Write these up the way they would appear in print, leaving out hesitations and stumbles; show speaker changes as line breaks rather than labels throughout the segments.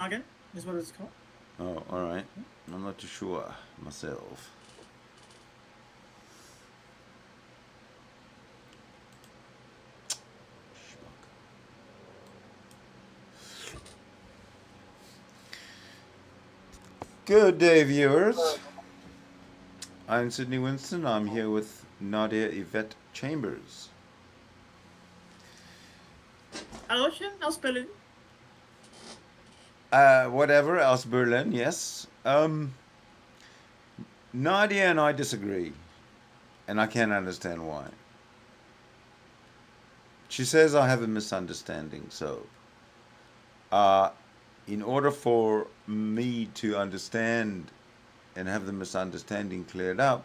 Again is what it's called.
Oh, all right. I'm not too sure myself. Good day, viewers. I'm Sydney Winston. I'm here with Nadia Yvette Chambers.
Ocean, I'll spell it.
Whatever else, Berlin, yes. Nadia and I disagree, and I can't understand why. She says I have a misunderstanding, so uh, in order for me to understand and have the misunderstanding cleared up,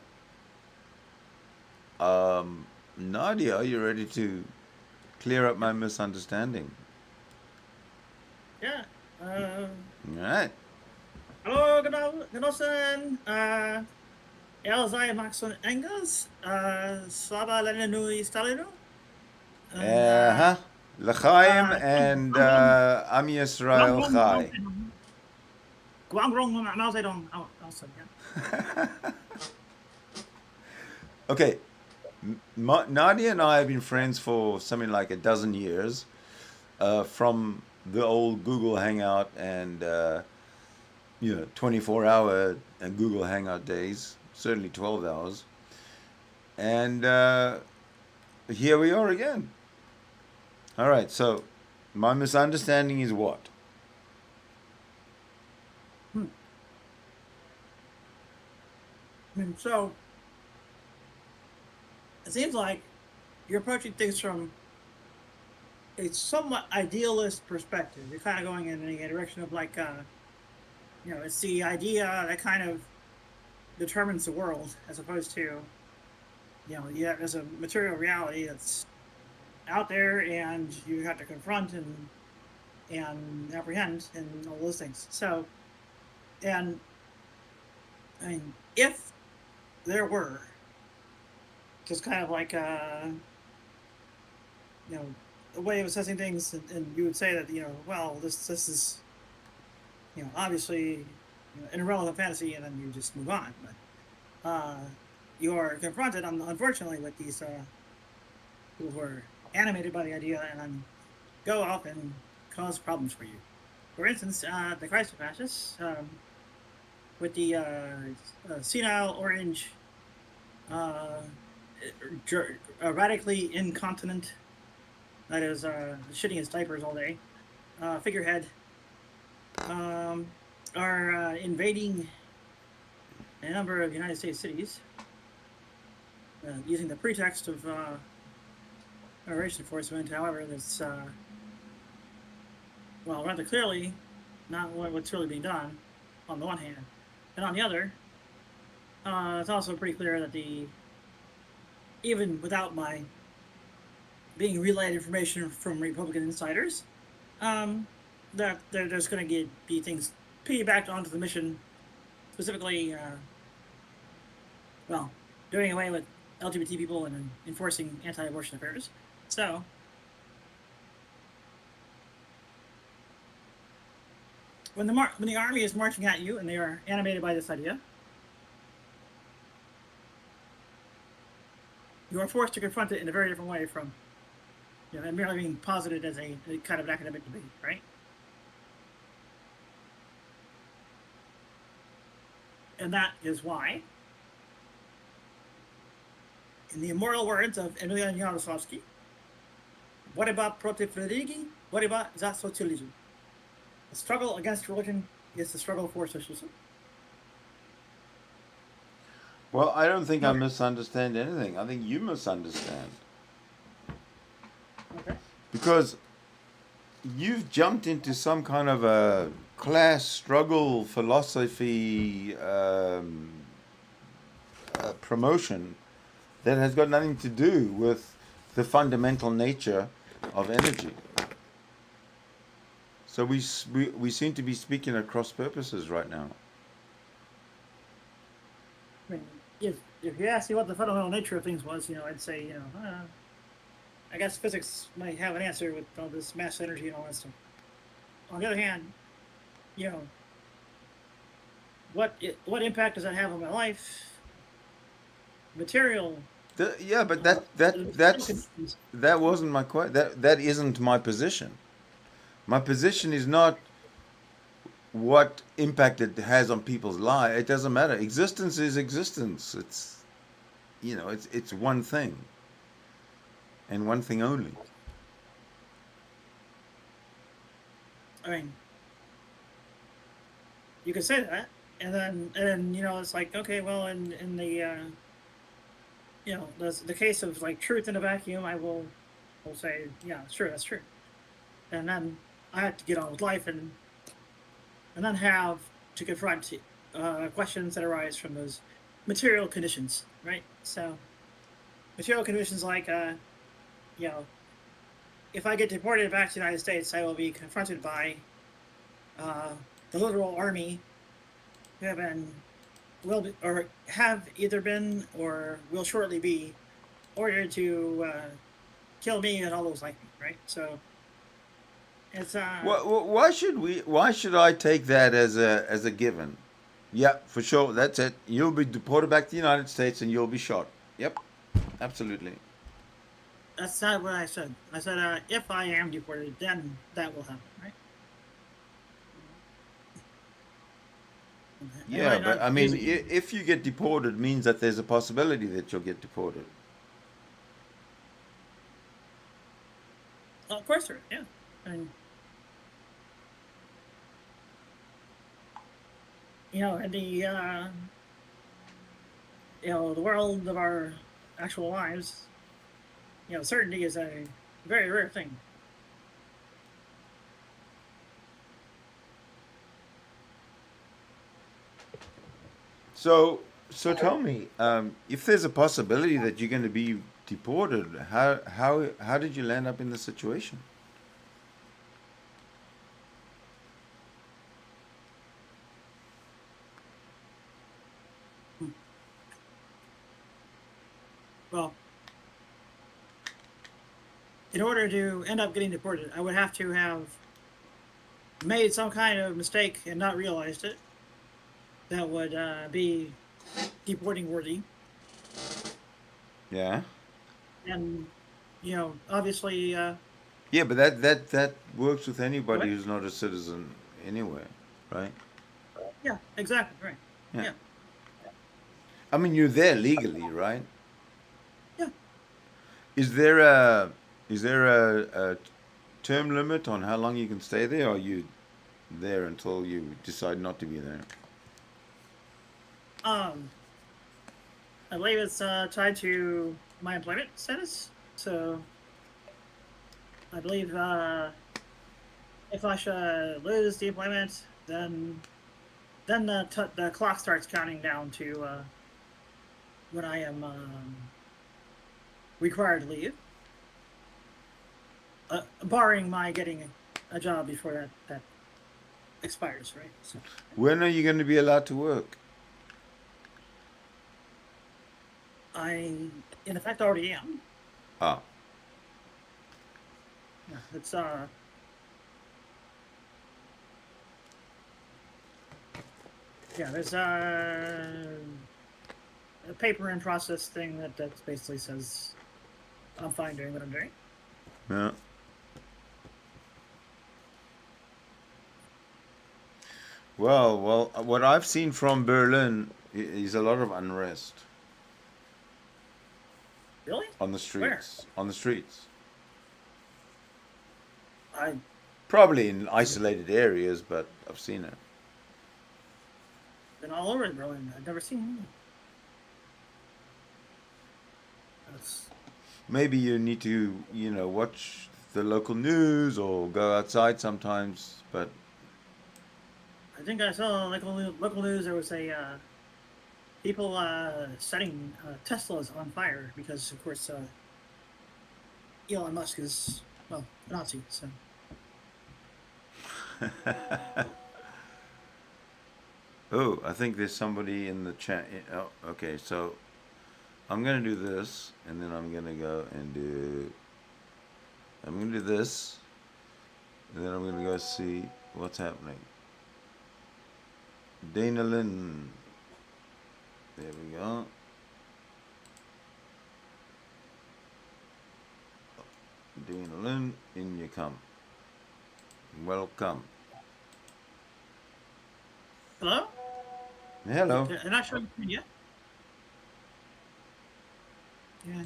Nadia, are you ready to clear up my misunderstanding?
Yeah. Uh,
All right.
Hallo, genossen. Er sei Max und Engels. Slava Leninu Stalinu. And
Uh-huh. L'chaim and Am
Guang
Yisrael
Rong Mao
Chai.
Zedong. Guang Rong Mao Zedong. Also, yeah.
Okay, Nadia and I have been friends for something like a dozen years, from the old Google Hangout and 24-hour Google Hangout days, certainly 12 hours, and here we are again. All right, so my misunderstanding is what?
Hmm. So it seems like you're approaching things from a somewhat idealist perspective. You're kind of going in a direction of like, it's the idea that kind of determines the world, as opposed to, yeah, there's a material reality that's out there, and you have to confront and apprehend and all those things. So, and I mean, if there were just kind of like a way of assessing things, and you would say that well, this is obviously an irrelevant fantasy, and then you just move on. But you are confronted, unfortunately, with these people who are animated by the idea and then go off and cause problems for you. For instance, the Christ fascists, with the senile orange, uh, radically incontinent, that is, shitting his diapers all day, figurehead, um, are invading a number of United States cities, using the pretext of immigration enforcement. However, that's well, rather clearly not what's really being done on the one hand, and on the other, it's also pretty clear that the even without my being relayed information from Republican insiders, um, that there's going to be things piggybacked onto the mission, specifically, well, doing away with LGBT people and enforcing anti-abortion affairs. So, when the army is marching at you and they are animated by this idea, you are forced to confront it in a very different way from merely being posited as a kind of an academic debate, right? And that is why, in the immortal words of Emilian Jaroslavsky, what about protiv religii? What about za socialism? The struggle against religion is the struggle for socialism.
Well, I don't think I
Okay.
misunderstand anything. I think you misunderstand.
Okay.
Because you've jumped into some kind of a class struggle philosophy promotion that has got nothing to do with the fundamental nature of energy. So we seem to be speaking at cross purposes right now.
I mean, if you ask me what the fundamental nature of things was, I'd say, I guess physics might have an answer with all this mass energy and all that stuff. On the other hand, you know, what impact does that have on my life? Material,
Yeah, but
material conditions.
that wasn't my question. That isn't my position. My position is not what impact it has on people's lives. It doesn't matter. Existence is existence. It's it's one thing and one thing only.
I mean, you could say that, and it's like, okay, well, in the the case of like truth in a vacuum, will say, yeah, sure, that's true, and then I have to get on with life, and then have to confront questions that arise from those material conditions, right? So material conditions like you know if I get deported back to the United States, I will be confronted by uh, the literal army who have been will be, or have either been or will shortly be ordered to kill me and all those like me, right? So it's
Why should I take that as a given? Yeah, for sure. That's it. You'll be deported back to the United States and you'll be shot. Yep, absolutely.
that's not what I said. I said if I am deported, then that will happen, right? It
Yeah,
might
but
not
I mean,
easy.
if you get deported, means that there's a possibility that you'll get deported.
Of course, there is, yeah. And in the the world of our actual lives, certainty is a very rare thing.
So tell me, if there's a possibility that you're going to be deported, how did you land up in this situation?
Hmm. Well, in order to end up getting deported, I would have to have made some kind of mistake and not realized it that would be deporting worthy.
Yeah.
And obviously,
Yeah, but that works with anybody
what?
who's not a citizen anyway, right?
Yeah, exactly, right.
Yeah.
Yeah,
I mean, you're there legally, right?
yeah.
Is there a term limit on how long you can stay there, or are you there until you decide not to be there?
Um, I believe it's tied to my employment status. So I believe if I should lose the employment, then the clock starts counting down to when I am required to leave, barring my getting a job before that expires, right? So
When are you going to be allowed to work?
I, in effect, already am.
Ah,
Yeah, there's a paper in process thing that basically says I'm fine doing what I'm doing.
yeah. Well, what I've seen from Berlin is a lot of unrest
Really?
on the
Where?
streets. On the streets.
I
Probably in isolated areas, but I've seen it.
been all over Berlin. I've never seen. That's.
Maybe you need to, watch the local news or go outside sometimes. But
I think I saw local news. There was a people setting Teslas on fire because, of course, Elon Musk is well a Nazi. So
oh, I think there's somebody in the chat. Oh, okay. So I'm gonna do this, and then I'm gonna go and do. I'm gonna do this, and then I'm gonna go see what's happening. Dana Lynn. There we go. Dana Lynn, in you come. Welcome.
Hello?
Hello.
I'm not sure yet. Yeah.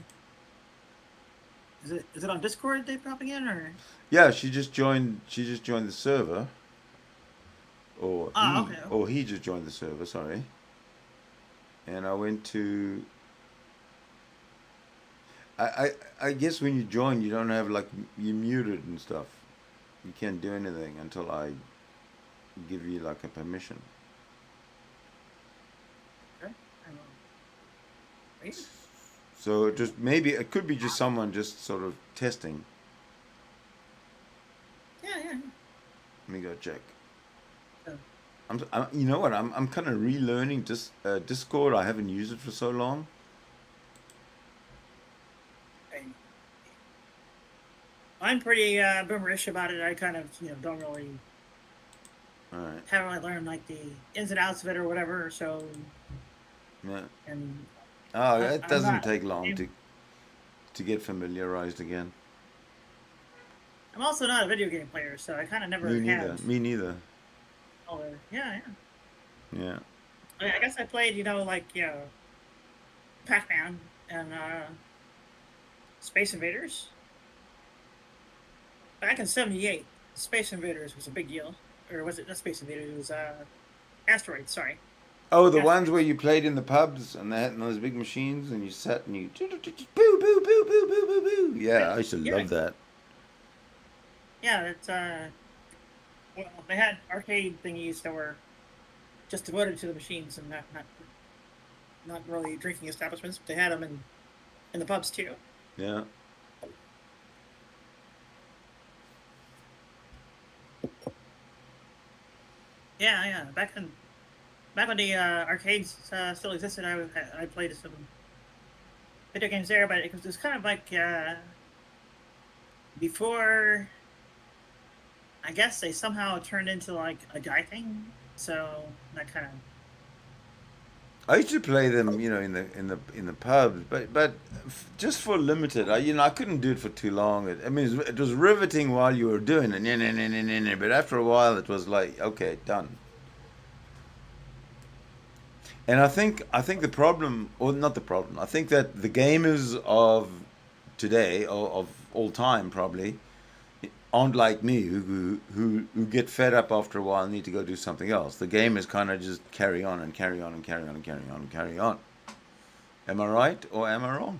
Is it on Discord they popping in or?
Yeah, she just joined. She just joined the server, or
Ah, okay.
he just joined the server. Sorry. And I went to. I guess when you join, you don't have like you're muted and stuff. You can't do anything until I give you like a permission.
Okay. Wait.
So it could be just someone just sort of testing.
Yeah.
Let me go check.
Oh,
You know what? I'm kind of relearning Discord. I haven't used it for so long.
okay. I'm pretty boomerish about it. I kind of don't really
All right.
haven't really learned like the ins and outs of it or whatever. So
Yeah.
and
Oh, it
I'm
doesn't
not.
take long to get familiarized again.
I'm also not a video game player, so I kind of never
Me neither.
had.
Me neither.
Oh, yeah.
Yeah.
I guess I played, like Pac-Man and Space Invaders back in '78. Space Invaders was a big deal, or was it not Space Invaders? It was Asteroids. Sorry,
Oh, the ones where
Asteroids.
you played in the pubs and they had those big machines and you sat and you boo boo boo boo boo boo boo. Yeah, I used to
Yeah,
love that.
yeah. It's well, they had arcade thingies that were just devoted to the machines and not really drinking establishments. But they had them in the pubs too.
Yeah.
Yeah. Back when the arcades still existed, I played some video games there, but it was kind of like before. I guess they somehow turned into like a guy thing, so that kind of.
I used to play them, in the pubs, but just for limited. I couldn't do it for too long. It was riveting while you were doing it, but after a while, it was like, okay, done. And I think the problem, or not the problem, I think that the gamers of today, or of all time, probably aren't like me, who get fed up after a while and need to go do something else. The gamers kind of just carry on and carry on and carry on and carry on and carry on. Am I right or am I wrong?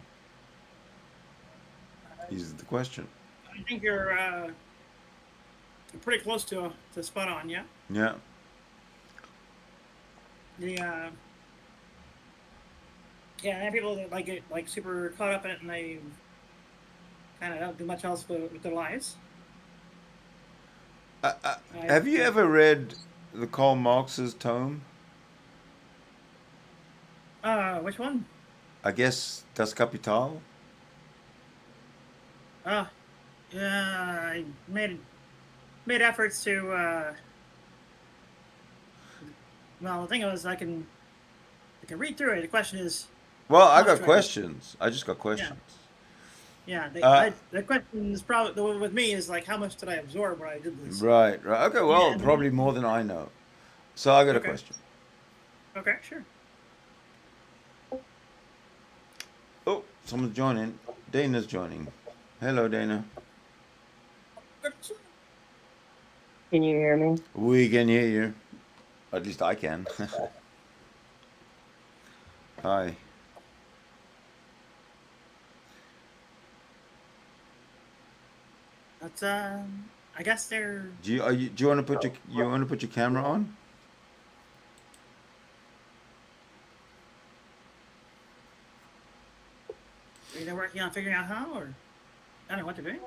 Is the question.
I think you're pretty close to spot on. Yeah.
Yeah.
The yeah, and people that like get like super caught up in it and they kind of don't do much else with their lives.
Have you
I
ever read the Karl Marx's tome?
which one?
I guess Das Kapital.
Uh, yeah, I made efforts to. Well, the thing is, I can read through it. The question is,
Well,
how
I
much
got
do I?
questions. I just got
Yeah,
questions.
yeah.
Uh,
The question is probably the one with me is like, how much did I absorb when I did this?
right, right. Okay, well,
Yeah.
probably more than I know. So I got a
Okay.
question.
Okay. Sure.
Oh, someone's joining. Dana's joining. Hello, Dana.
Can you hear me?
We can hear you. At least I can. Hi.
That's I guess they're.
Do you want to put your camera on?
Are they working on figuring out how, or I don't know what they're doing?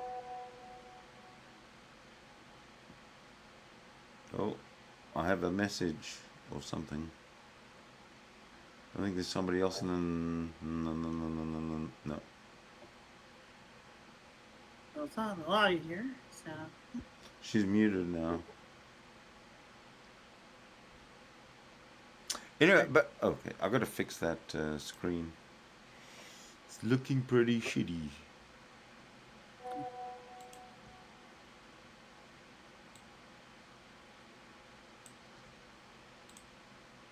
Oh, I have a message or something. I think there's somebody else in the no.
Well, it's not a lot here, so.
She's muted now. Anyway, but okay, I've got to fix that screen. It's looking pretty shitty.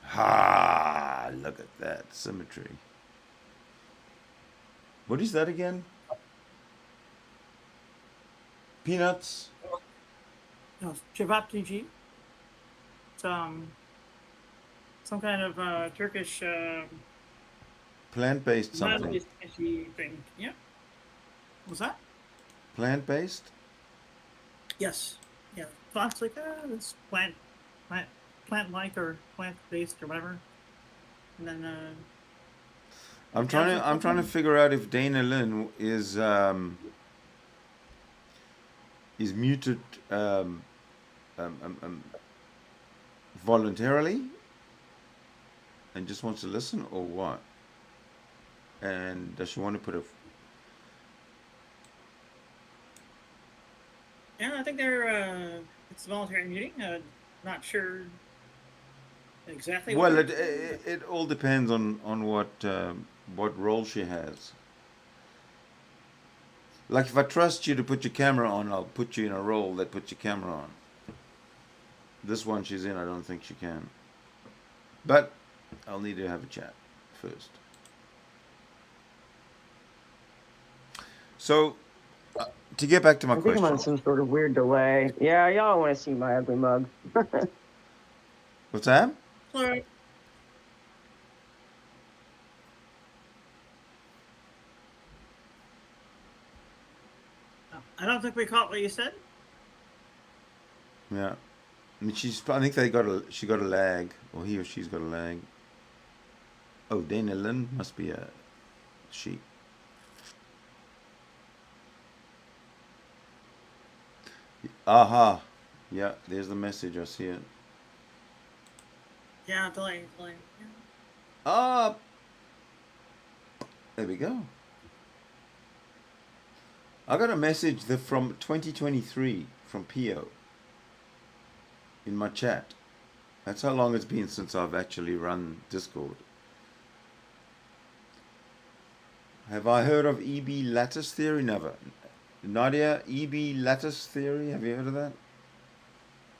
Ha! Look at that symmetry. What is that again? Peanuts?
No, Cevapcici. It's some kind of Turkish
Plant-based something.
mildly spicy thing. Yeah. What's that?
Plant-based?
Yes. Yeah. Thoughts like it's plant-like or plant-based or whatever. And then
I'm trying to figure out if Dana Lynn is muted voluntarily and just wants to listen, or what? And does she want to put a?
yeah, I think they're it's voluntary muting. Not sure exactly.
Well,
what
it all depends on what role she has. Like if I trust you to put your camera on, I'll put you in a role that puts your camera on. This one she's in, I don't think she can. But I'll need to have a chat first. So, to get back to my
I think I'm on
question.
some sort of weird delay. Yeah, y'all want to see my ugly mug.
What's that?
Hello. I don't think we caught what you said.
Yeah. I mean, I think she got a lag, or he or she's got a lag. Oh, Dana Lynn must be a she. Aha. Yeah, there's the message. I see it.
Yeah, delay. Yeah.
Ah. There we go. I got a message from 2023 from Pio in my chat. That's how long it's been since I've actually run Discord. Have I heard of EB lattice theory? Never. Nadia, EB lattice theory, have you heard of that?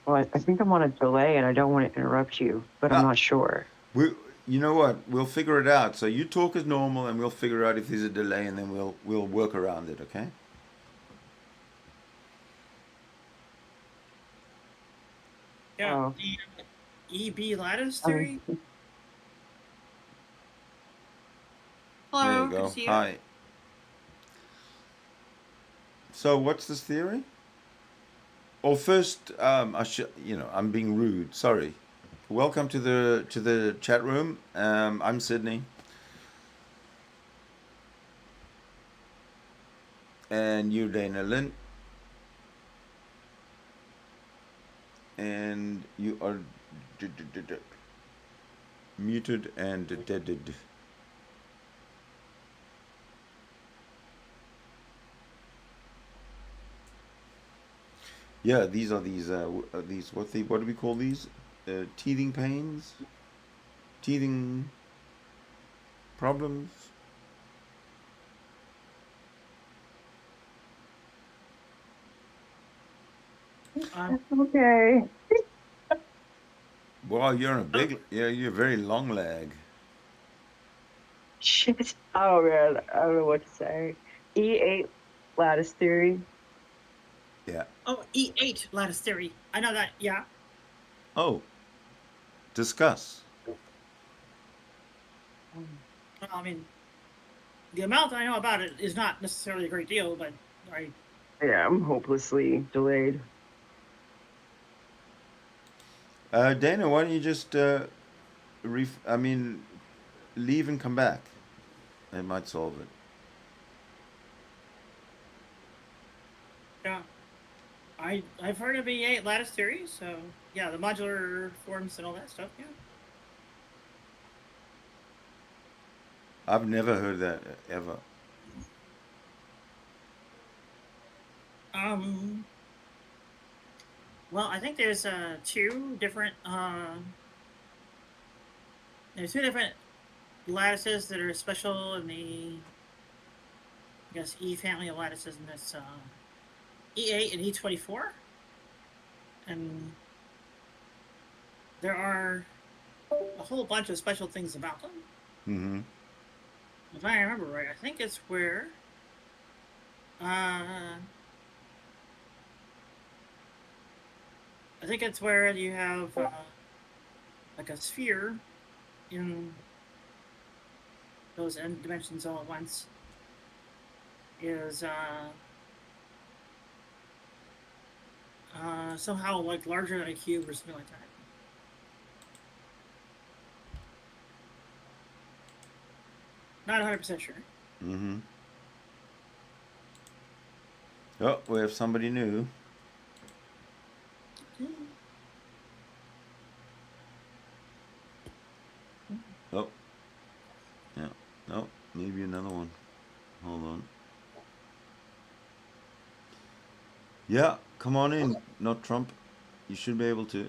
Well, I think I'm on a delay and I don't want to interrupt you, but I'm not sure.
You know what? We'll figure it out. So you talk as normal, and we'll figure out if there's a delay, and then we'll work around it. Okay?
Yeah.
Oh.
The EB lattice theory. Hello.
There you
Good
go.
to see you.
Hi. So what's this theory? Well, first, I'm being rude. Sorry. Welcome to the chat room. I'm Sydney, and you're Dana Lynn, and you are muted and deaded. Yeah, these are these what do we call these? Teething pains, teething problems.
Okay.
Wow, you're a very long leg.
Shit. Oh man, I don't know what to say. E8 lattice theory.
Yeah.
Oh, E8 lattice theory. I know that. Yeah.
Oh. Discuss.
Well, I mean, the amount I know about it is not necessarily a great deal, but
Yeah, I'm hopelessly delayed.
Dana, why don't you just leave and come back? It might solve it.
yeah. I've heard of E8 lattice theory, so yeah, the modular forms and all that stuff. Yeah.
I've never heard that ever.
Well, I think there's two different There's two different lattices that are special in the, I guess, E family of lattices, and that's E8 and E24. And there are a whole bunch of special things about them.
Mm-hmm.
If I remember right, I think it's where I think it's where you have like a sphere in those n dimensions all at once is somehow like larger than a cube or something like that. Not 100% sure.
Mm-hmm. Oh, we have somebody new. Oh. Yeah. Oh, maybe another one. Hold on. Yeah, come on in. Not Trump. You should be able to.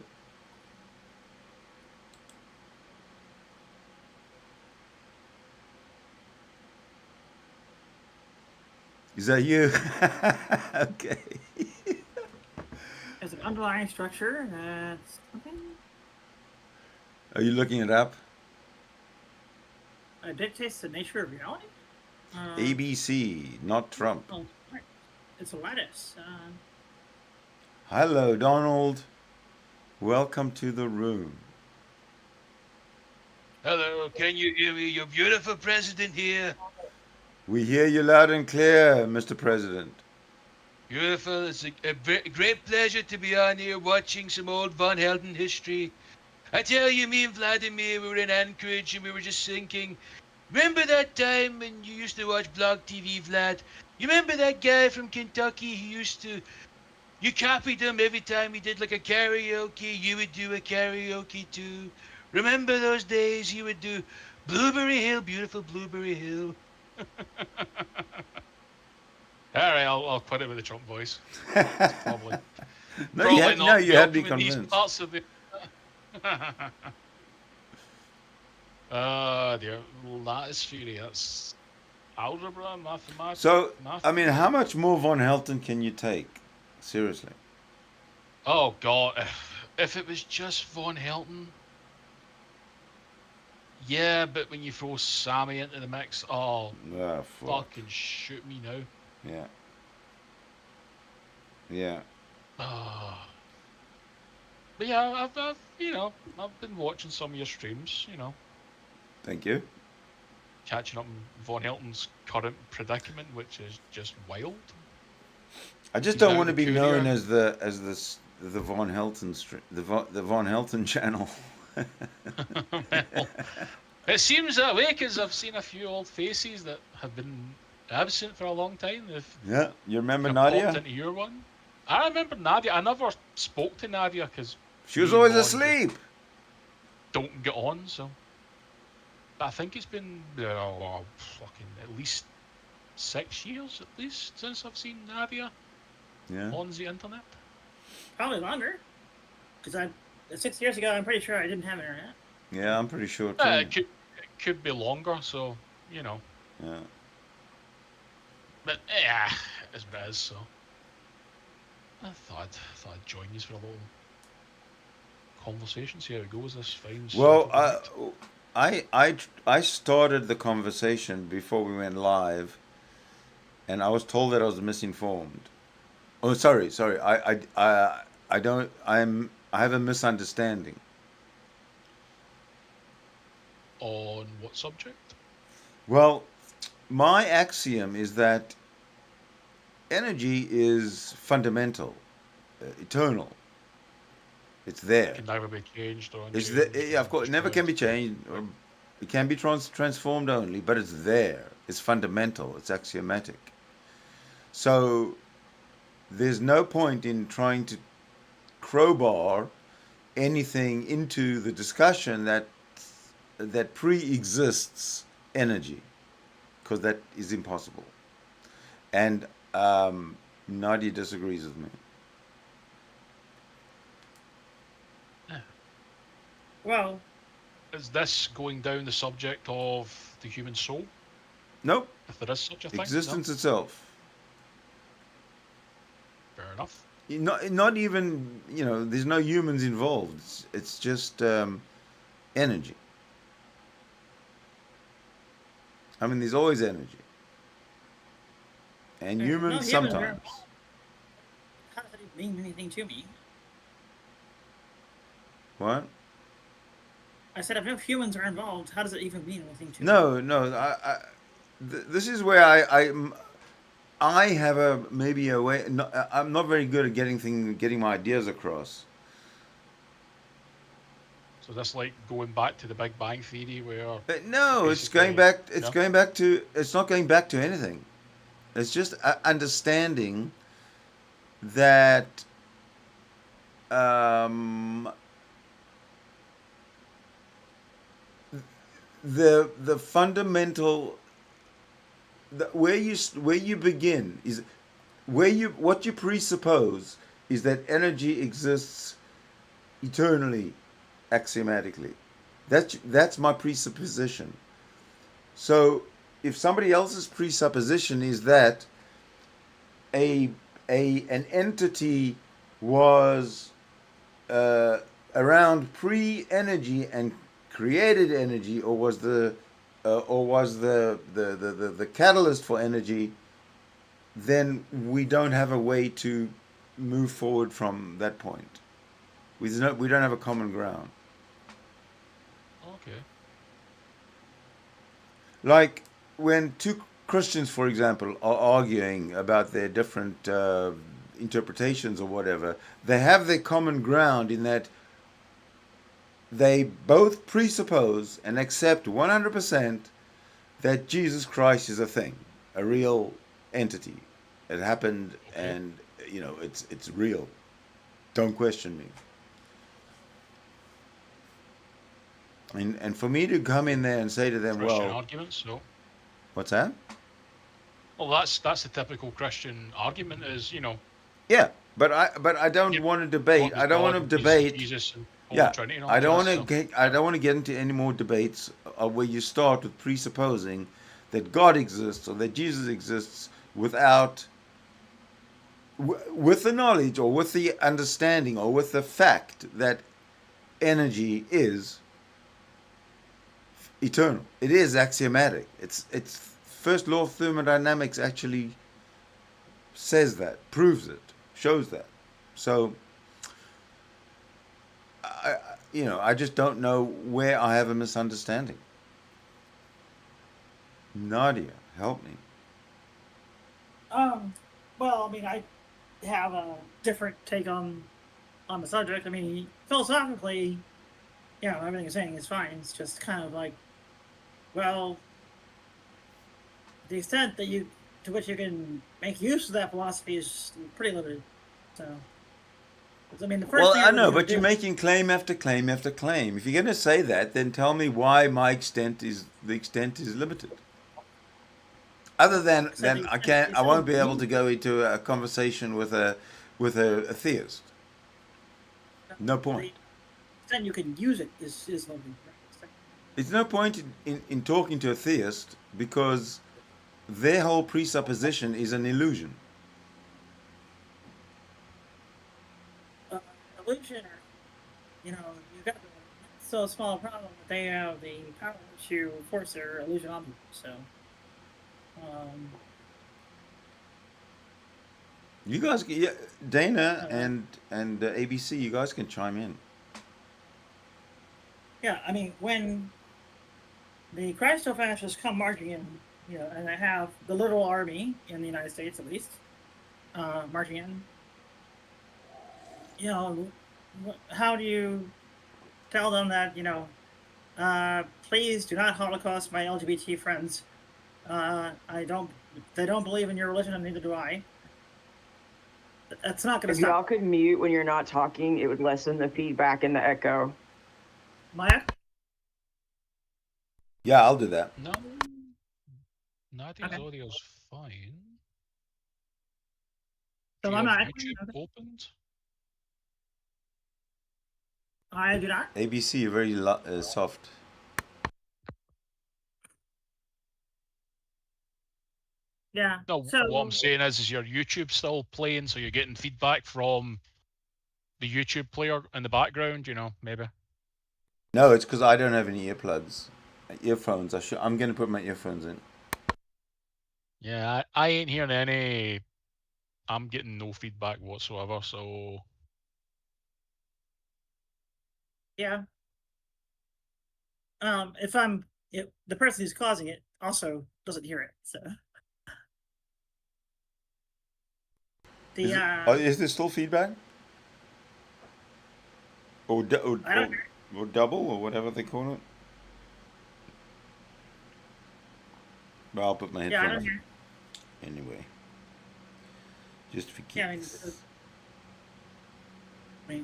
Is that you? Okay.
As an underlying structure, that's something
Are you looking it up?
dictates the nature of reality.
ABC, not Trump.
Oh, right. It's a lattice.
Hello, Donald. Welcome to the room.
Hello, can you hear me? Your beautiful president here.
We hear you loud and clear, Mr. President.
Beautiful. It's a great pleasure to be on here watching some old Von Helden history. I tell you, me and Vladimir, we were in Anchorage and we were just thinking, remember that time when you used to watch Blog TV, Vlad? You remember that guy from Kentucky who you copied him every time he did like a karaoke, you would do a karaoke too. Remember those days he would do Blueberry Hill, beautiful Blueberry Hill. All right, I'll quit it with the Trump voice. Probably,
No,
probably not
you had me
welcome in these
convinced.
parts of the. Dear, lattice theory. That's algebra, mathematics.
So, I mean, how much more Von Helton can you take? Seriously.
Oh God, if it was just Von Helton. Yeah, but when you throw Sammy into the mix, oh,
Ah, fuck.
fucking shoot me now.
Yeah. Yeah.
But yeah, I've been watching some of your streams,
Thank you.
catching up on Von Helton's current predicament, which is just wild.
I just
He's
don't
out
want to
in
be
Korea.
known as the Von Helton the Von Helton channel.
Well, it seems that way because I've seen a few old faces that have been absent for a long time. They've
Yeah, you remember
kind of popped
Nadia?
into your one. I remember Nadia. I never spoke to Nadia because
She was always asleep.
don't get on. So, but I think it's been fucking at least 6 years at least since I've seen Nadia on the internet.
Probably longer. Because 6 years ago, I'm pretty sure I didn't have internet.
Yeah, I'm pretty sure too.
It could be longer. So
Yeah.
But yeah, it's bad. So I thought I'd join you for a little conversation. See how it goes. This fine.
Well, I started the conversation before we went live, and I was told that I was misinformed. Oh, sorry. I don't. I have a misunderstanding.
On what subject?
Well, my axiom is that energy is fundamental, eternal. It's there.
It can never be changed or
It's
unchanged.
yeah, of course, it never can be changed. Or it can be transformed only, but it's there. It's fundamental. It's axiomatic. So there's no point in trying to crowbar anything into the discussion that pre-exists energy, because that is impossible. And Nadia disagrees with me.
Well,
is this going down the subject of the human soul,
Nope.
if there is such a thing?
Existence itself.
No? Fair enough.
Not even, there's no humans involved. It's just energy. I mean, there's always energy. And
There's no
humans
humans
sometimes.
How does that even mean anything to me?
What?
I said, if no humans are involved, how does it even mean anything to me?
No. This is where I have maybe a way. No, I'm not very good at getting my ideas across.
So this like going back to the Big Bang Theory where
But no, it's
basically-
going back. It's
yeah.
going back to. It's not going back to anything. It's just understanding that the fundamental where you begin is what you presuppose is that energy exists eternally, axiomatically. That's my presupposition. So if somebody else's presupposition is that an entity was around pre-energy and created energy, or was the catalyst for energy, then we don't have a way to move forward from that point. We don't have a common ground.
Okay.
Like when two Christians, for example, are arguing about their different interpretations or whatever, they have their common ground in that they both presuppose and accept 100% that Jesus Christ is a thing, a real entity. It happened,
Okay.
and it's real. Don't question me. And for me to come in there and say to them,
Christian
well,
arguments, no.
what's that?
Well, that's the typical Christian argument is,
Yeah, but I don't
Yeah,
want to debate.
God
I
is
don't want
God,
to
Jesus is
debate.
Jesus and Holy
Yeah,
Trinity and all
I don't
that
want to
stuff.
I don't want to get into any more debates where you start with presupposing that God exists or that Jesus exists without with the knowledge or with the understanding or with the fact that energy is eternal. It is axiomatic. It's first law of thermodynamics actually says that, proves it, shows that. So I just don't know where I have a misunderstanding. Nadia, help me.
Well, I mean, I have a different take on the subject. I mean, philosophically, everything you're saying is fine. It's just kind of like, well, the extent to which you can make use of that philosophy is pretty limited. So, I mean, the first
Well,
thing
I know,
everybody's
but you're
gonna do-
making claim after claim after claim. If you're going to say that, then tell me why the extent is limited. Other than I won't be able to go into a conversation with a theist. No point.
The extent you can use it is limited.
It's no point in talking to a theist because their whole presupposition is an illusion.
Illusion, or you've got so small a problem that they have the power to force their illusion on you. So,
You guys, Dana and ABC, you guys can chime in.
yeah, I mean, when the Christo-fascists come marching in, and they have the little army in the United States, at least, marching in, how do you tell them that, please do not Holocaust my LGBT friends? They don't believe in your religion, and neither do I. That's not going to
If y'all
stop.
could mute when you're not talking, it would lessen the feedback and the echo.
Maya?
Yeah, I'll do that.
No, Nadia's
Okay.
audio's fine.
So
Do you
I'm
have
not.
YouTube opened?
I do not.
ABC, you're very soft.
Yeah.
No,
So
what I'm saying is your YouTube still playing, so you're getting feedback from the YouTube player in the background. You know, maybe.
No, it's because I don't have any earplugs, earphones. I'm going to put my earphones in.
Yeah, I ain't hearing any. I'm getting no feedback whatsoever. So
yeah. If the person who's causing it also doesn't hear it. So
Is there still feedback? Or,
I don't hear
or double, or whatever they call it? Well, I'll put my
it. Yeah, I don't
headphones
hear it.
anyway. Just for
Yeah,
kicks.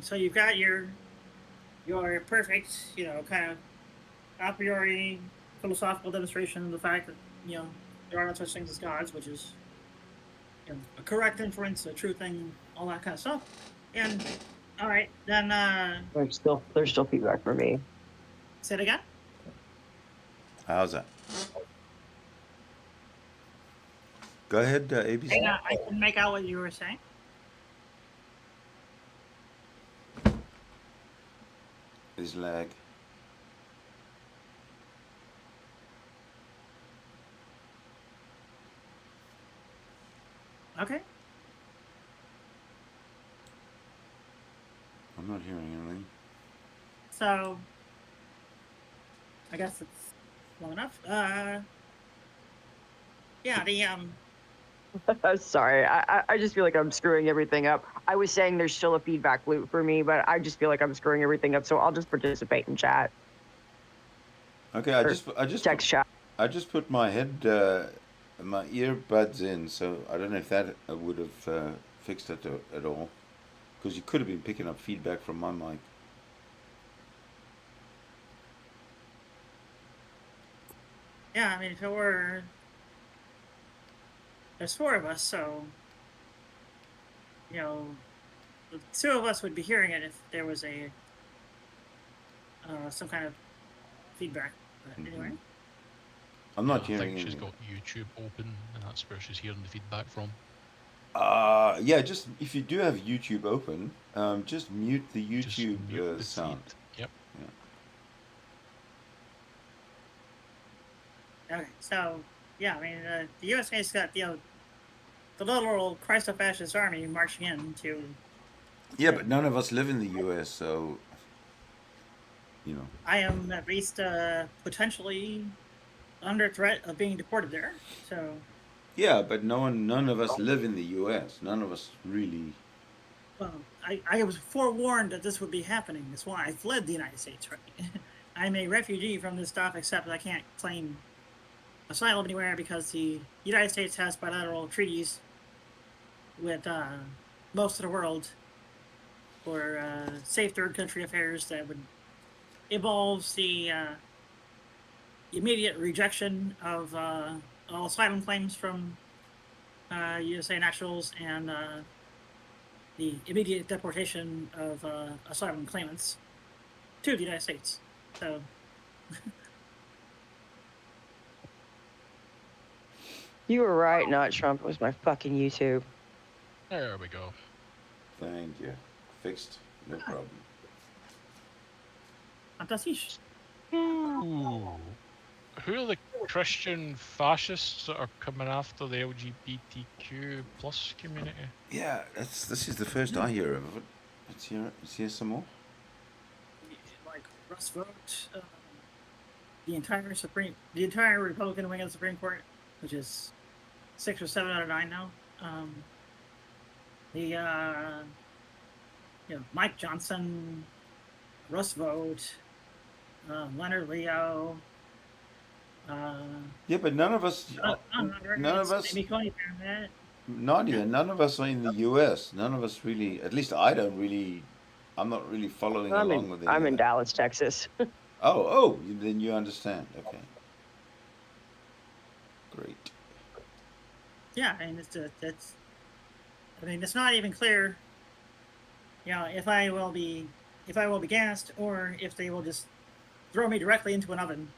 so you've got your perfect, kind of a priori philosophical demonstration of the fact that there are no such things as gods, which is a correct inference, a true thing, all that kind of stuff. And all right, then
There's still feedback for me.
say it again.
How's that? Go ahead, ABC.
I can make out what you were saying.
There's lag.
Okay.
I'm not hearing anything.
So I guess it's long enough. Yeah,
Sorry, I just feel like I'm screwing everything up. I was saying there's still a feedback loop for me, but I just feel like I'm screwing everything up. So I'll just participate in chat.
Okay,
Text chat.
I just put my my earbuds in, so I don't know if that would have fixed it at all, because you could have been picking up feedback from my mic.
yeah, I mean, there's four of us, so the two of us would be hearing it if there was some kind of feedback. But anyway.
I'm not
I
hearing
think she's
anything.
got YouTube open, and that's where she's hearing the feedback from.
Yeah, just if you do have YouTube open, just mute the
Just
YouTube
mute the
sound.
feed. Yep.
Okay, so yeah, I mean, the USA's got the literal Christo-fascist army marching in to.
Yeah, but none of us live in the US, so
I am at least potentially under threat of being deported there. So.
Yeah, but none of us live in the US. None of us really.
Well, I was forewarned that this would be happening. That's why I fled the United States. Right, I'm a refugee from this stuff, except I can't claim asylum anywhere because the United States has bilateral treaties with most of the world for safe third country affairs that would involve the immediate rejection of all asylum claims from USA nationals and the immediate deportation of asylum claimants to the United States. So.
You were right, not Trump. It was my fucking YouTube.
There we go.
Thank you. Fixed. No problem.
Fantastisch.
Ooh. Who are the Christian fascists that are coming after the LGBTQ plus community?
Yeah, this is the first I hear of it. Let's hear some more.
Like Russ Vogt, the entire Republican wing of the Supreme Court, which is 6 or 7 out of 9 now. Mike Johnson, Russ Vogt, Leonard Leo.
Yeah, but none of us. Nadia, none of us are in the US. None of us really. At least I don't really. I'm not really following along with it.
I'm in Dallas, Texas.
Oh, then you understand. Okay. Great.
Yeah, and it's not even clear, if I will be gassed or if they will just throw me directly into an oven,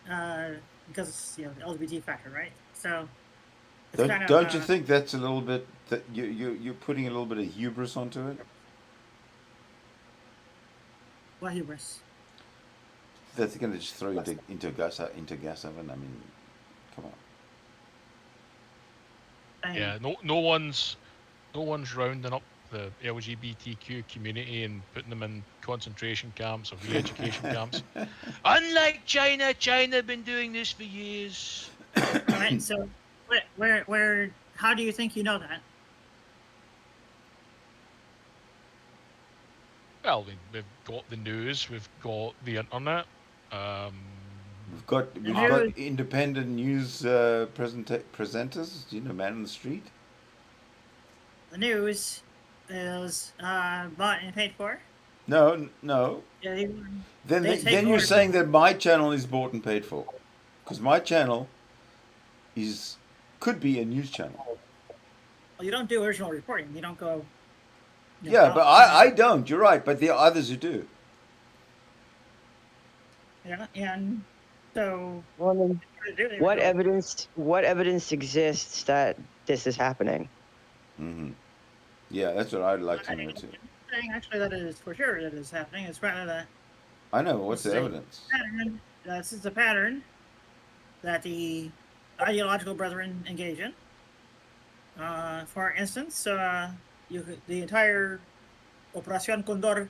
because it's the LGBT factor, right? So It's kind of,
Don't you think that's a little bit that you're putting a little bit of hubris onto it?
what hubris?
That's going to just throw you into gas oven. I mean, come on.
Yeah, no one's rounding up the LGBTQ community and putting them in concentration camps or re-education camps.
Unlike China, China been doing this for years.
Right. So, where? How do you think you know that?
Well, we've got the news, we've got the internet.
We've got independent news presenters. You know, man on the street.
The news is bought and paid for.
No.
Yeah,
Then you're saying that my channel is bought and paid for, because my channel could be a news channel.
Well, you don't do original reporting. You don't go.
Yeah, but I don't. You're right, but there are others who do.
Yeah, and so.
Well, I mean, what evidence exists that this is happening?
Mm-hmm. Yeah, that's what I'd like to know too.
Saying actually that it is for sure that is happening. It's rather that.
I know. What's the evidence?
This is a pattern that the ideological brethren engage in. For instance, the entire Operación Condor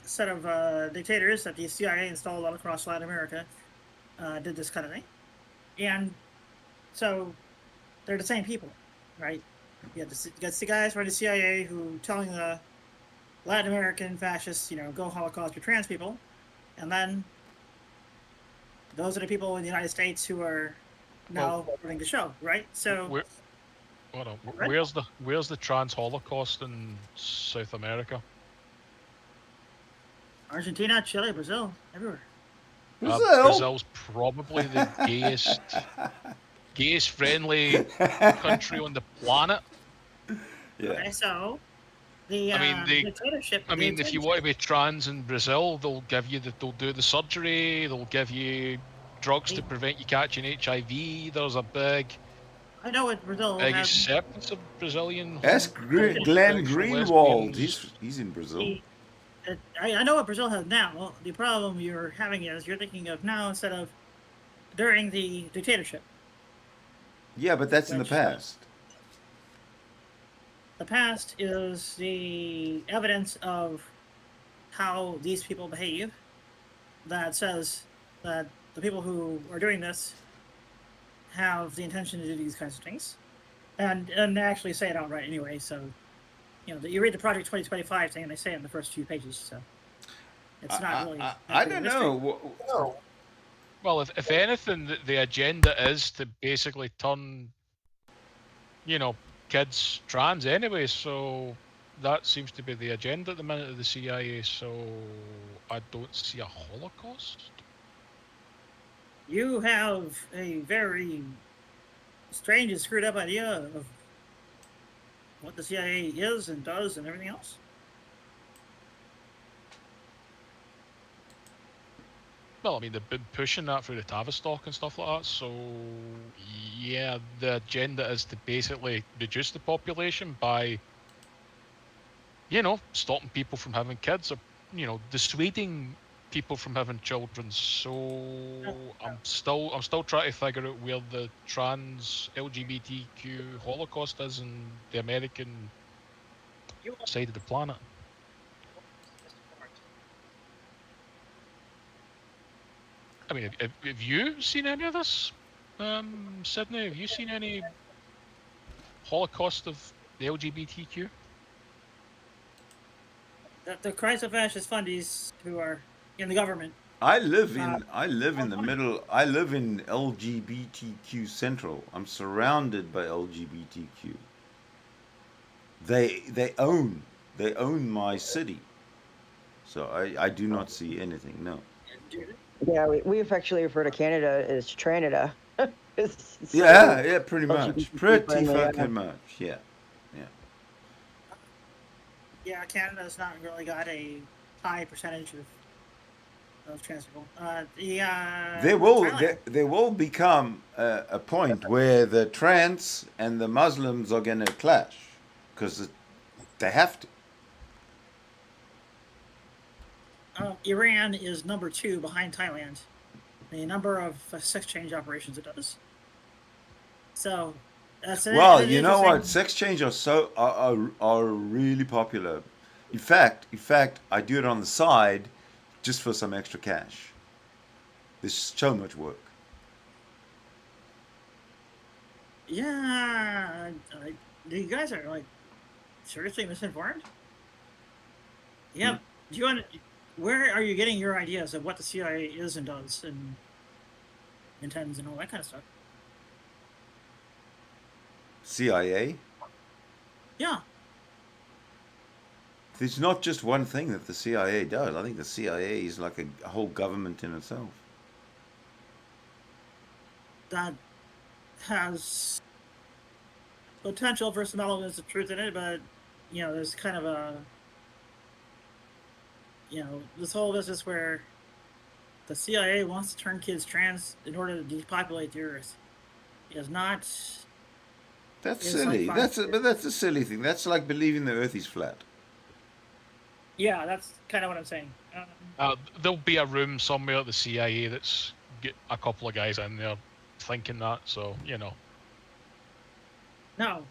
set of dictators that the CIA installed all across Latin America did this kind of thing. And so they're the same people, right? You got the guys from the CIA who telling the Latin American fascists, go Holocaust your trans people. And then those are the people in the United States who are now running the show, right? So
where's the trans Holocaust in South America?
Argentina, Chile, Brazil, everywhere.
Brazil's probably the gayest friendly country on the planet.
Yeah.
Okay, so dictatorship.
I mean, if you want to be trans in Brazil, they'll do the surgery. They'll give you drugs to prevent you catching HIV. There's a big.
I know what Brazil
big
has.
acceptance of Brazilian.
Ask Glenn Greenwald. He's in Brazil.
I know what Brazil has now. Well, the problem you're having is you're thinking of now instead of during the dictatorship.
Yeah, but that's in the past.
The past is the evidence of how these people behave that says that the people who are doing this have the intention to do these kinds of things. And actually say it outright anyway, so you read the Project 2025 thing and they say it in the first few pages, so it's not really
I don't know.
Well, if anything, the agenda is to basically turn, kids trans anyway, so that seems to be the agenda at the minute of the CIA, so I don't see a Holocaust.
You have a very strange and screwed up idea of what the CIA is and does and everything else.
Well, I mean, they've been pushing that through the Tavistock and stuff like that, so yeah, the agenda is to basically reduce the population by, stopping people from having kids or, dissuading people from having children. So I'm still trying to figure out where the trans LGBTQ Holocaust is in the American side of the planet. I mean, have you seen any of this, Sydney? Have you seen any Holocaust of the LGBTQ?
The Christ of fascist fundies who are in the government.
I live in the middle. I live in LGBTQ Central. I'm surrounded by LGBTQ. They own my city. So I do not see anything. No.
Yeah, we affectionately refer to Canada as Tranada.
Yeah, pretty much. Pretty
friendly,
fucking much. Yeah.
Yeah, Canada's not really got a high percentage of of trans people.
There will become a point where the trans and the Muslims are going to clash because they have to.
Iran is number 2 behind Thailand. The number of sex change operations it does. So that's
Well, you know what? Sex change are really popular. In fact, I do it on the side just for some extra cash. There's so much work.
Yeah, you guys are like seriously misinformed. Yeah, do you want? Where are you getting your ideas of what the CIA is and does and intends and all that kind of stuff?
CIA?
Yeah.
There's not just one thing that the CIA does. I think the CIA is like a whole government in itself.
That has potential for some elements of truth in it, but there's kind of a this whole business where the CIA wants to turn kids trans in order to depopulate the earth is not.
That's silly.
Like
that's a silly thing. That's like believing the Earth is flat.
Yeah, that's kind of what I'm saying.
There'll be a room somewhere at the CIA that's get a couple of guys in there thinking that. So
No,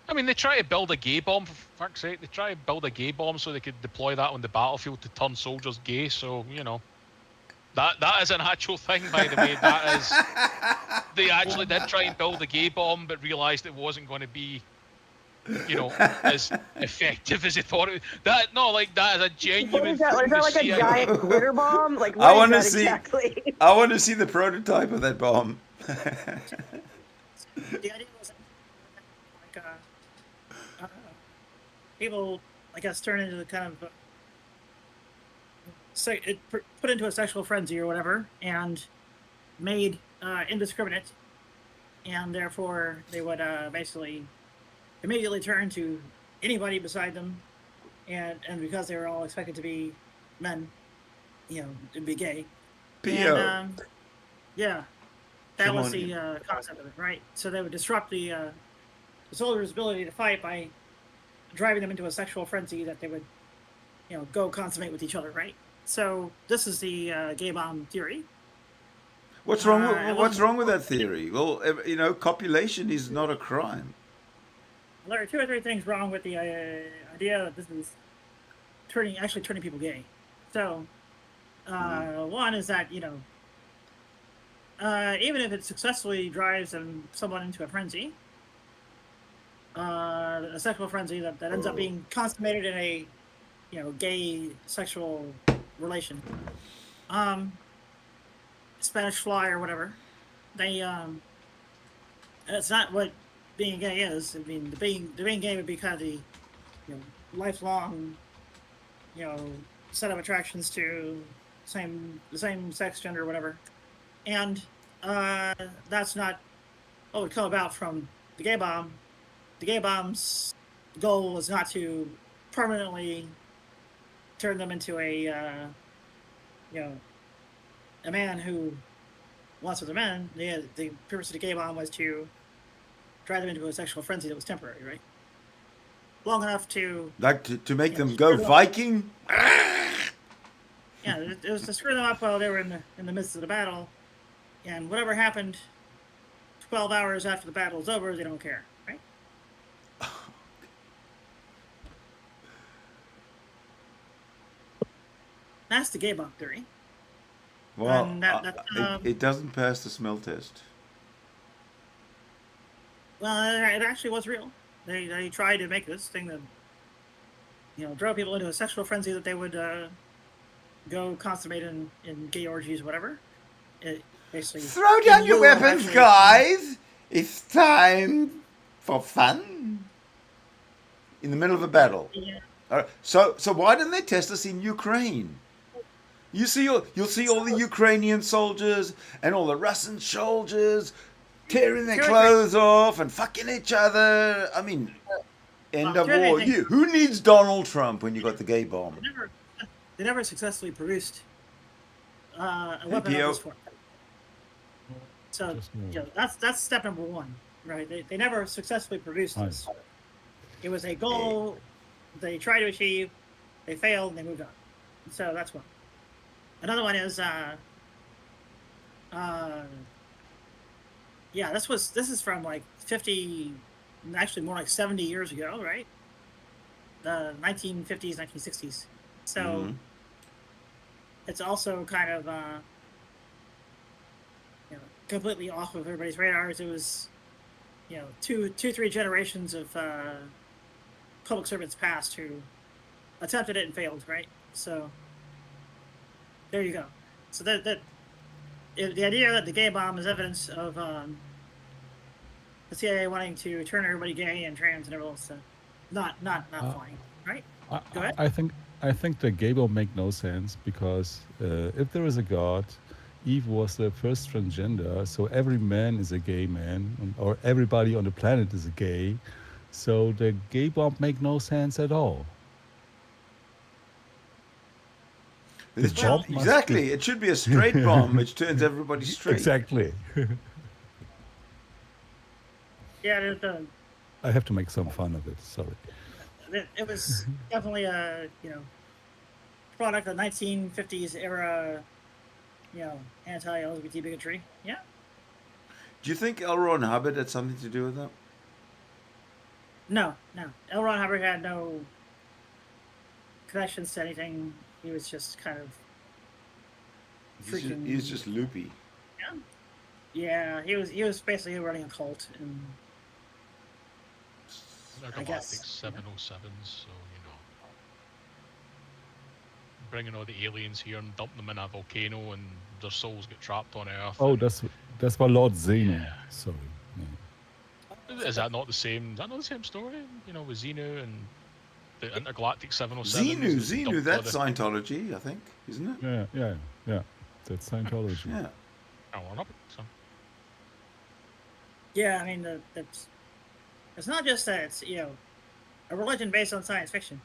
I mean, they try to build a gay bomb, for fuck's sake. They try to build a gay bomb so they could deploy that on the battlefield to turn soldiers gay. So, that is an actual thing, by the way. That is... They actually did try and build a gay bomb, but realised it wasn't going to be, as effective as they thought it would. That is a genuine
Is that
thing.
like a giant glitter bomb? Like,
I
what
want to
is that
see.
exactly?
I want to see the prototype of that bomb.
The idea was like people, I guess, turn into the kind of put into a sexual frenzy or whatever, and made indiscriminate, and therefore they would basically immediately turn to anybody beside them, and because they were all expected to be men, to be gay.
P.O.
And, yeah, that
Come
was
on
the concept of it, right? So they would disrupt the soldiers' ability to fight by driving them into a sexual frenzy that they would, go consummate with each other, right? So this is the gay bomb theory.
What's wrong? What's wrong with that theory? Well, copulation is not a crime.
There are 2 or 3 things wrong with the idea that this is actually turning people gay. So, one is that even if it successfully drives someone into a frenzy, a sexual frenzy that ends up being consummated in a gay sexual relation, Spanish fly or whatever, they it's not what being gay is. I mean, the being gay would be kind of the lifelong set of attractions to the same sex, gender, or whatever, and that's not what would come about from the gay bomb. The gay bomb's goal was not to permanently turn them into a man who wants other men. The purpose of the gay bomb was to drive them into a sexual frenzy that was temporary, right? Long enough to
to make them go Viking.
Yeah, it was to screw them up while they were in the midst of the battle, and whatever happened 12 hours after the battle's over, they don't care, right? That's the gay bomb theory.
Well,
And
it doesn't pass the smell test.
Well, it actually was real. They tried to make this thing that drove people into a sexual frenzy that they would go consummate in gay orgies, whatever. It basically
Throw down your weapons, guys! It's time for fun. In the middle of a battle.
Yeah.
All right. So why didn't they test us in Ukraine? You'll see all the Ukrainian soldiers and all the Russian soldiers tearing their clothes off and fucking each other. I mean, end of war. Who needs Donald Trump when you got the gay bomb?
they never successfully produced a weapon
P.O.
of this form. So
Just move.
you know, that's step number one, right? They never successfully produced
Hi.
this. It was a goal they tried to achieve, they failed, and they moved on. So that's one. Another one is yeah, this is from like 50, actually more like 70 years ago, right? The 1950s, 1960s. So
Mhm.
it's also kind of you know, completely off of everybody's radars. It was, you know, two, 3 generations of public servants past who attempted it and failed, right? So there you go. So the idea that the gay bomb is evidence of the CIA wanting to turn everybody gay and trans and everything else, not flying, right? Go ahead.
I think the gay will make no sense because if there is a God, Eve was the first transgender, so every man is a gay man, or everybody on the planet is a gay. So the gay bomb make no sense at all.
It
The bomb
should,
must
exactly.
be-
It should be a straight bomb, which turns everybody straight.
Exactly.
Yeah,
I have to make some fun of it. Sorry.
it was definitely a, you know, product of 1950s era, you know, anti-LGBT bigotry. Yeah.
Do you think L. Ron Hubbard had something to do with that?
No. L. Ron Hubbard had no connections to anything. He was just kind of freaking.
He's just loopy.
Yeah, he was basically running a cult, and
They're
I guess,
Galactic 707s, so you know, bringing all the aliens here and dumping them in a volcano, and their souls get trapped on Earth.
Oh,
and-
that's my Lord Zeno.
Yeah.
Sorry. Yeah.
Is that not the same? Is that not the same story? You know, with Xenu and the intergalactic 707s.
Xenu,
dumped all
that's
the-
Scientology, I think, isn't it?
Yeah. That's Scientology.
Yeah.
Oh, well, not so.
yeah, I mean, it's not just that it's, you know, a religion based on science fiction.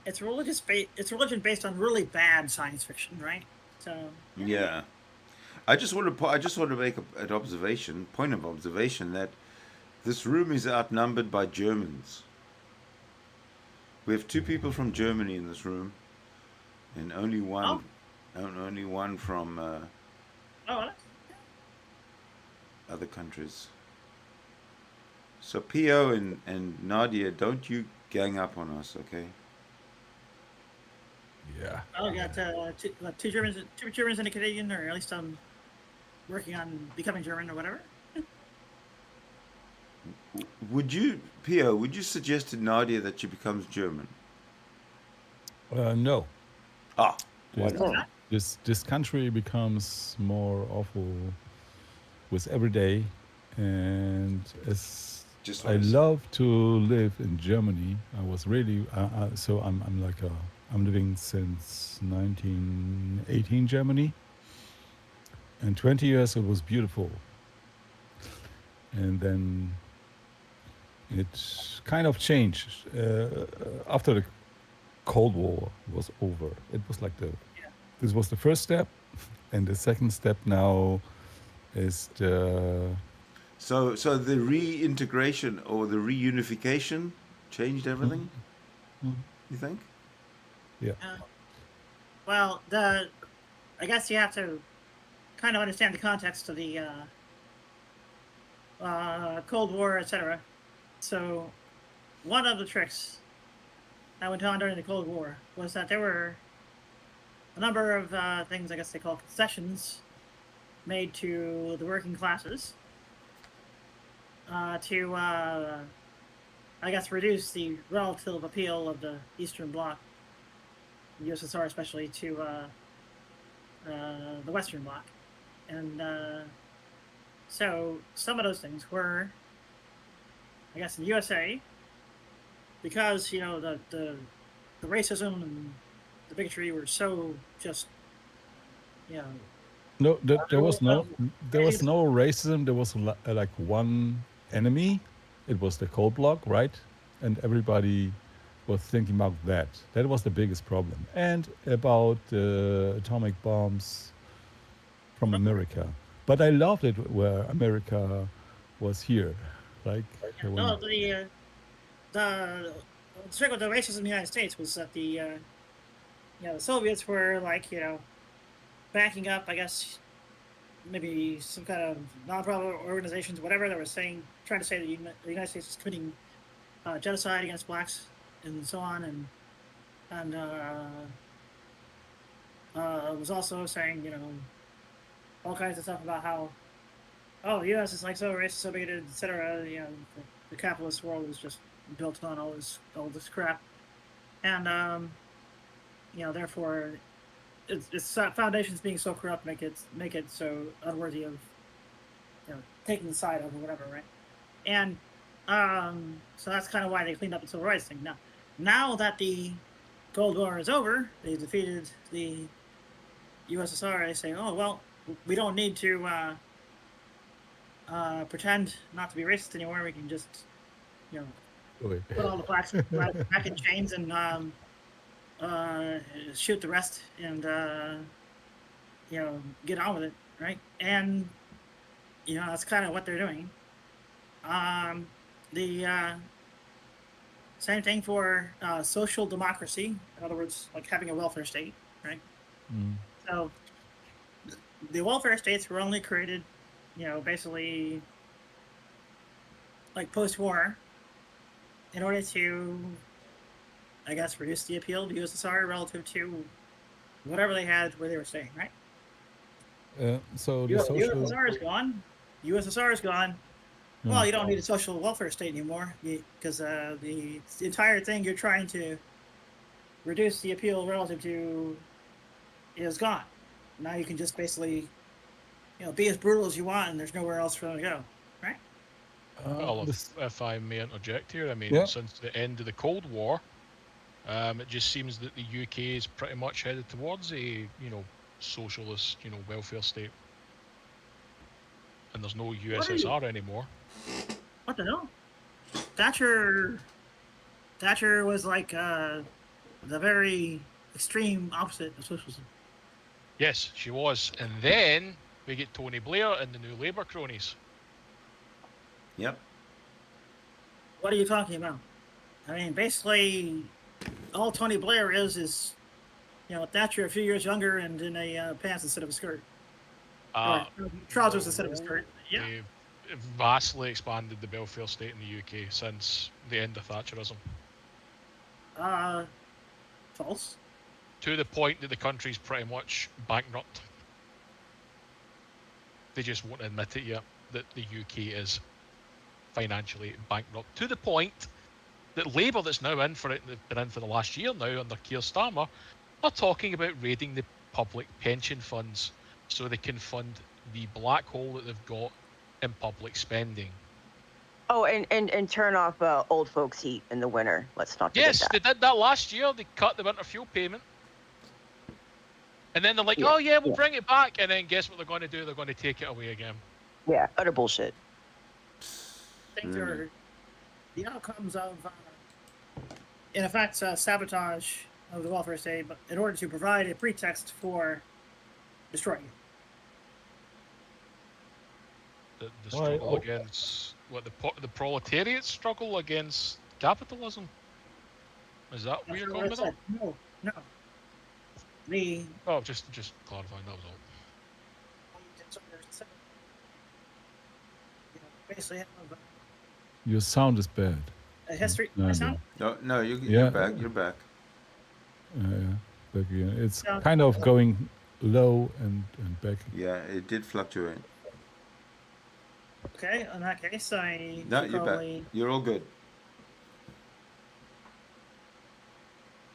It's religion based on really bad science fiction, right? So
Yeah. I just want to make an observation, point of observation, that this room is outnumbered by Germans. We have 2 people from Germany in this room, and only one from
oh, that's-
other countries. So P.O. and Nadia, don't you gang up on us, okay?
Yeah.
I got two Germans and a Canadian, or at least I'm working on becoming German or whatever.
Would you, P.O., would you suggest to Nadia that she becomes German?
No.
Ah, why
This-
not?
This country becomes more awful with every day, and as
Just
I love to live in Germany. I was really so I'm living since 1918 Germany, and 20 years it was beautiful, and then it kind of changed after the Cold War was over. It was like this was the first step, and the second step now is the
So the reintegration or the reunification changed everything, you think?
Well, I guess you have to kind of understand the context of the Cold War, etc. So, one of the tricks that went on during the Cold War was that there were a number of things, I guess they call concessions, made to the working classes to, I guess, reduce the relative appeal of the Eastern Bloc, the USSR especially, to the Western Bloc. And so some of those things were, I guess, in the USA, because, you know, the racism and the bigotry were so just, you know,
no. There was no racism. There was like one enemy. It was the Cold Bloc, right? And everybody was thinking about that. That was the biggest problem. And about atomic bombs from America. But I loved it where America was here. Like, when,
No, the trick with the racism in the United States was that the Soviets were like, backing up, I guess, maybe some kind of non-profit organizations, whatever, that were trying to say that the United States is committing genocide against blacks and so on, and was also saying, all kinds of stuff about how, the U.S. is like so racist, so bigoted, etc. The capitalist world is just built on all this crap, and therefore, its foundations being so corrupt make it so unworthy of taking the side of or whatever, right? And so that's kind of why they cleaned up the civil rights thing. Now that the Cold War is over, they defeated the USSR. They say, oh well, we don't need to pretend not to be racist anymore. We can just put all the blacks back in chains and shoot the rest and get on with it, right? And that's kind of what they're doing. The same thing for social democracy. In other words, like having a welfare state, right?
Mm.
So the welfare states were only created, basically like post-war in order to, I guess, reduce the appeal to USSR relative to whatever they had where they were staying, right?
So the social...
USSR is gone. USSR is gone. Well, you don't need a social welfare state anymore because the entire thing you're trying to reduce the appeal relative to is gone. Now you can just basically, be as brutal as you want, and there's nowhere else for them to go, right?
Well, if I may interject here, I mean,
Yeah.
since the end of the Cold War, it just seems that the UK is pretty much headed towards a, socialist, welfare state. And there's no USSR anymore.
What the hell? Thatcher was like the very extreme opposite of socialism.
Yes, she was. And then we get Tony Blair and the new Labour cronies.
Yep.
What are you talking about? I mean, basically, all Tony Blair is Thatcher a few years younger and in a pants instead of a skirt. Or trousers instead of a skirt. Yeah.
They've vastly expanded the welfare state in the UK since the end of Thatcherism.
False.
To the point that the country's pretty much bankrupt. They just won't admit it yet, that the UK is financially bankrupt. To the point that Labour, that's now in for it, they've been in for the last year now under Keir Starmer, are talking about raiding the public pension funds so they can fund the black hole that they've got in public spending.
Oh, and turn off old folks' heat in the winter. Let's not forget
Yes,
that.
they did that last year. They cut the winter fuel payment. And then they're like, oh yeah, we'll bring it back. And then guess what they're going to do? They're going to take it away again.
Yeah, utter bullshit.
Things are the outcomes of, in effect, sabotage of the welfare state, but in order to provide a pretext for destroying it.
The struggle against the proletariat struggle against capitalism. Is that where you're going with it?
No.
Just clarifying, that was all.
Basically, have
Your sound is bad.
a history.
No,
sound?
No, you're back. You're back.
Back again. It's
Yeah.
kind of going low and back.
Yeah, it did fluctuate.
Okay, in that case,
No, you're
probably,
back. You're all good.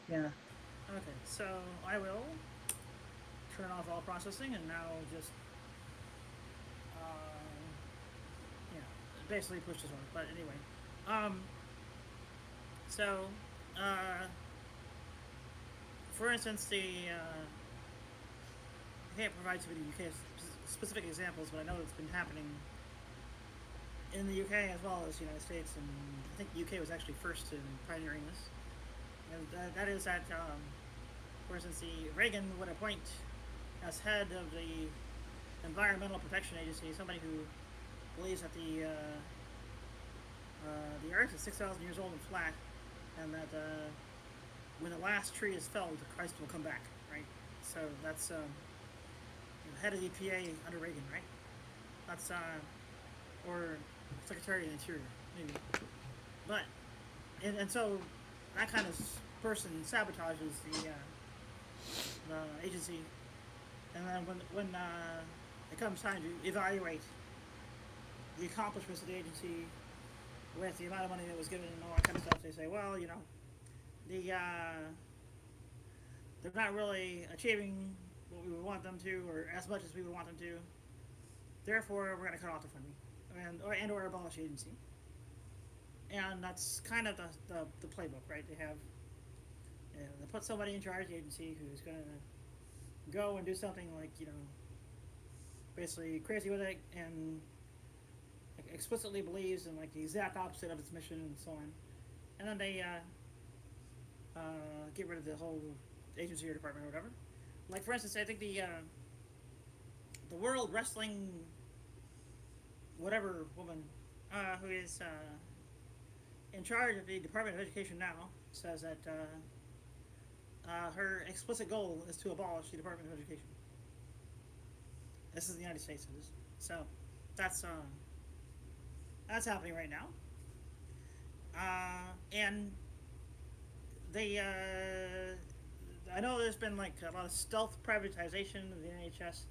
yeah. Okay, so I will turn off all processing and now just, basically push this on. But anyway, so, for instance, I can't provide too many UK specific examples, but I know it's been happening in the UK as well as the United States, and I think the UK was actually first in pioneering this. And that is that, for instance, Reagan would appoint as head of the Environmental Protection Agency somebody who believes that the Earth is 6,000 years old and flat, and that when the last tree is felled, Christ will come back, right? So that's head of the EPA under Reagan, right? That's or Secretary of the Interior, maybe. But and so that kind of person sabotages the agency, and then when it comes time to evaluate the accomplishments of the agency with the amount of money that was given and all that kind of stuff, they say, well, you know, they're not really achieving what we would want them to, or as much as we would want them to. Therefore, we're going to cut off the funding or abolish the agency. And that's kind of the playbook, right? They have they put somebody in charge of the agency who's going to go and do something like, you know, basically crazy with it and explicitly believes in like the exact opposite of its mission and so on. And then they get rid of the whole agency or department or whatever. Like, for instance, I think the World Wrestling whatever woman who is in charge of the Department of Education now says that her explicit goal is to abolish the Department of Education. This is the United States. So that's happening right now. And they I know there's been like a lot of stealth privatization of the NHS,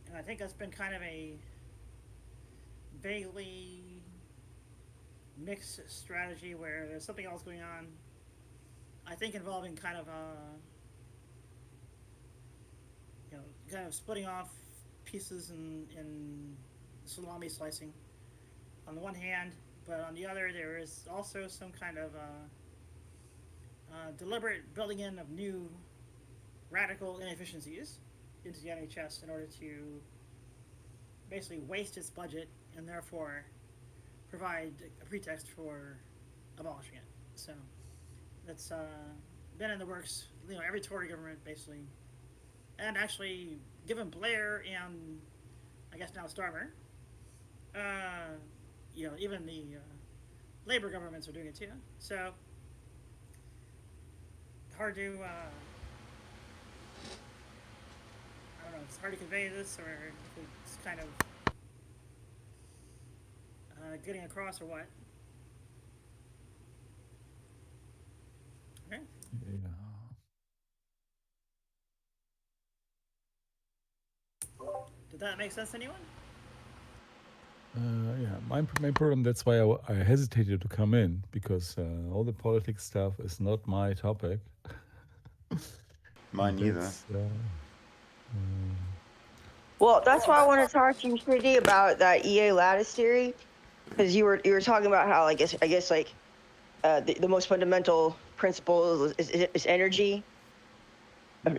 and I think that's been kind of a vaguely mixed strategy where there's something else going on, I think involving kind of kind of splitting off pieces and salami slicing on the one hand, but on the other there is also some kind of deliberate building in of new radical inefficiencies into the NHS in order to basically waste its budget and therefore provide a pretext for abolishing it. So that's been in the works, you know, every Tory government basically, and actually given Blair and I guess now Starmer, you know, even the Labour governments are doing it too. So hard to I don't know, it's hard to convey this, or if it's kind of getting across or what. Okay.
Yeah.
Did that make sense to anyone?
Yeah, my problem, that's why I hesitated to come in, because all the politics stuff is not my topic.
Mine neither.
That's,
Well, that's why I want to talk to you, Shitty, about that EA lattice theory, because you were talking about how I guess like the most fundamental principle is energy.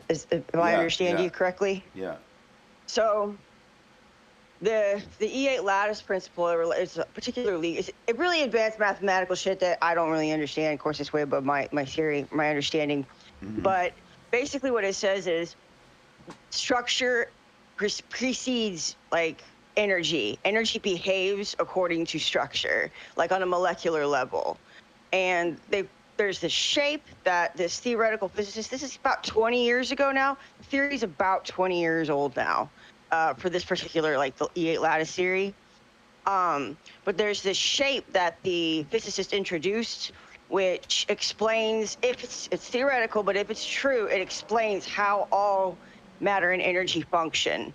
If I understand you correctly.
Yeah.
So the E8 lattice principle, it's particularly it really advanced mathematical shit that I don't really understand. Of course, it's way above my theory, my understanding.
Mm-hmm.
But basically, what it says is structure precedes like energy. Energy behaves according to structure, like on a molecular level. And there's this shape that this theoretical physicist, this is about 20 years ago now. The theory is about 20 years old now for this particular, like the E8 lattice theory. But there's this shape that the physicist introduced, which explains, if it's theoretical, but if it's true, it explains how all matter and energy function,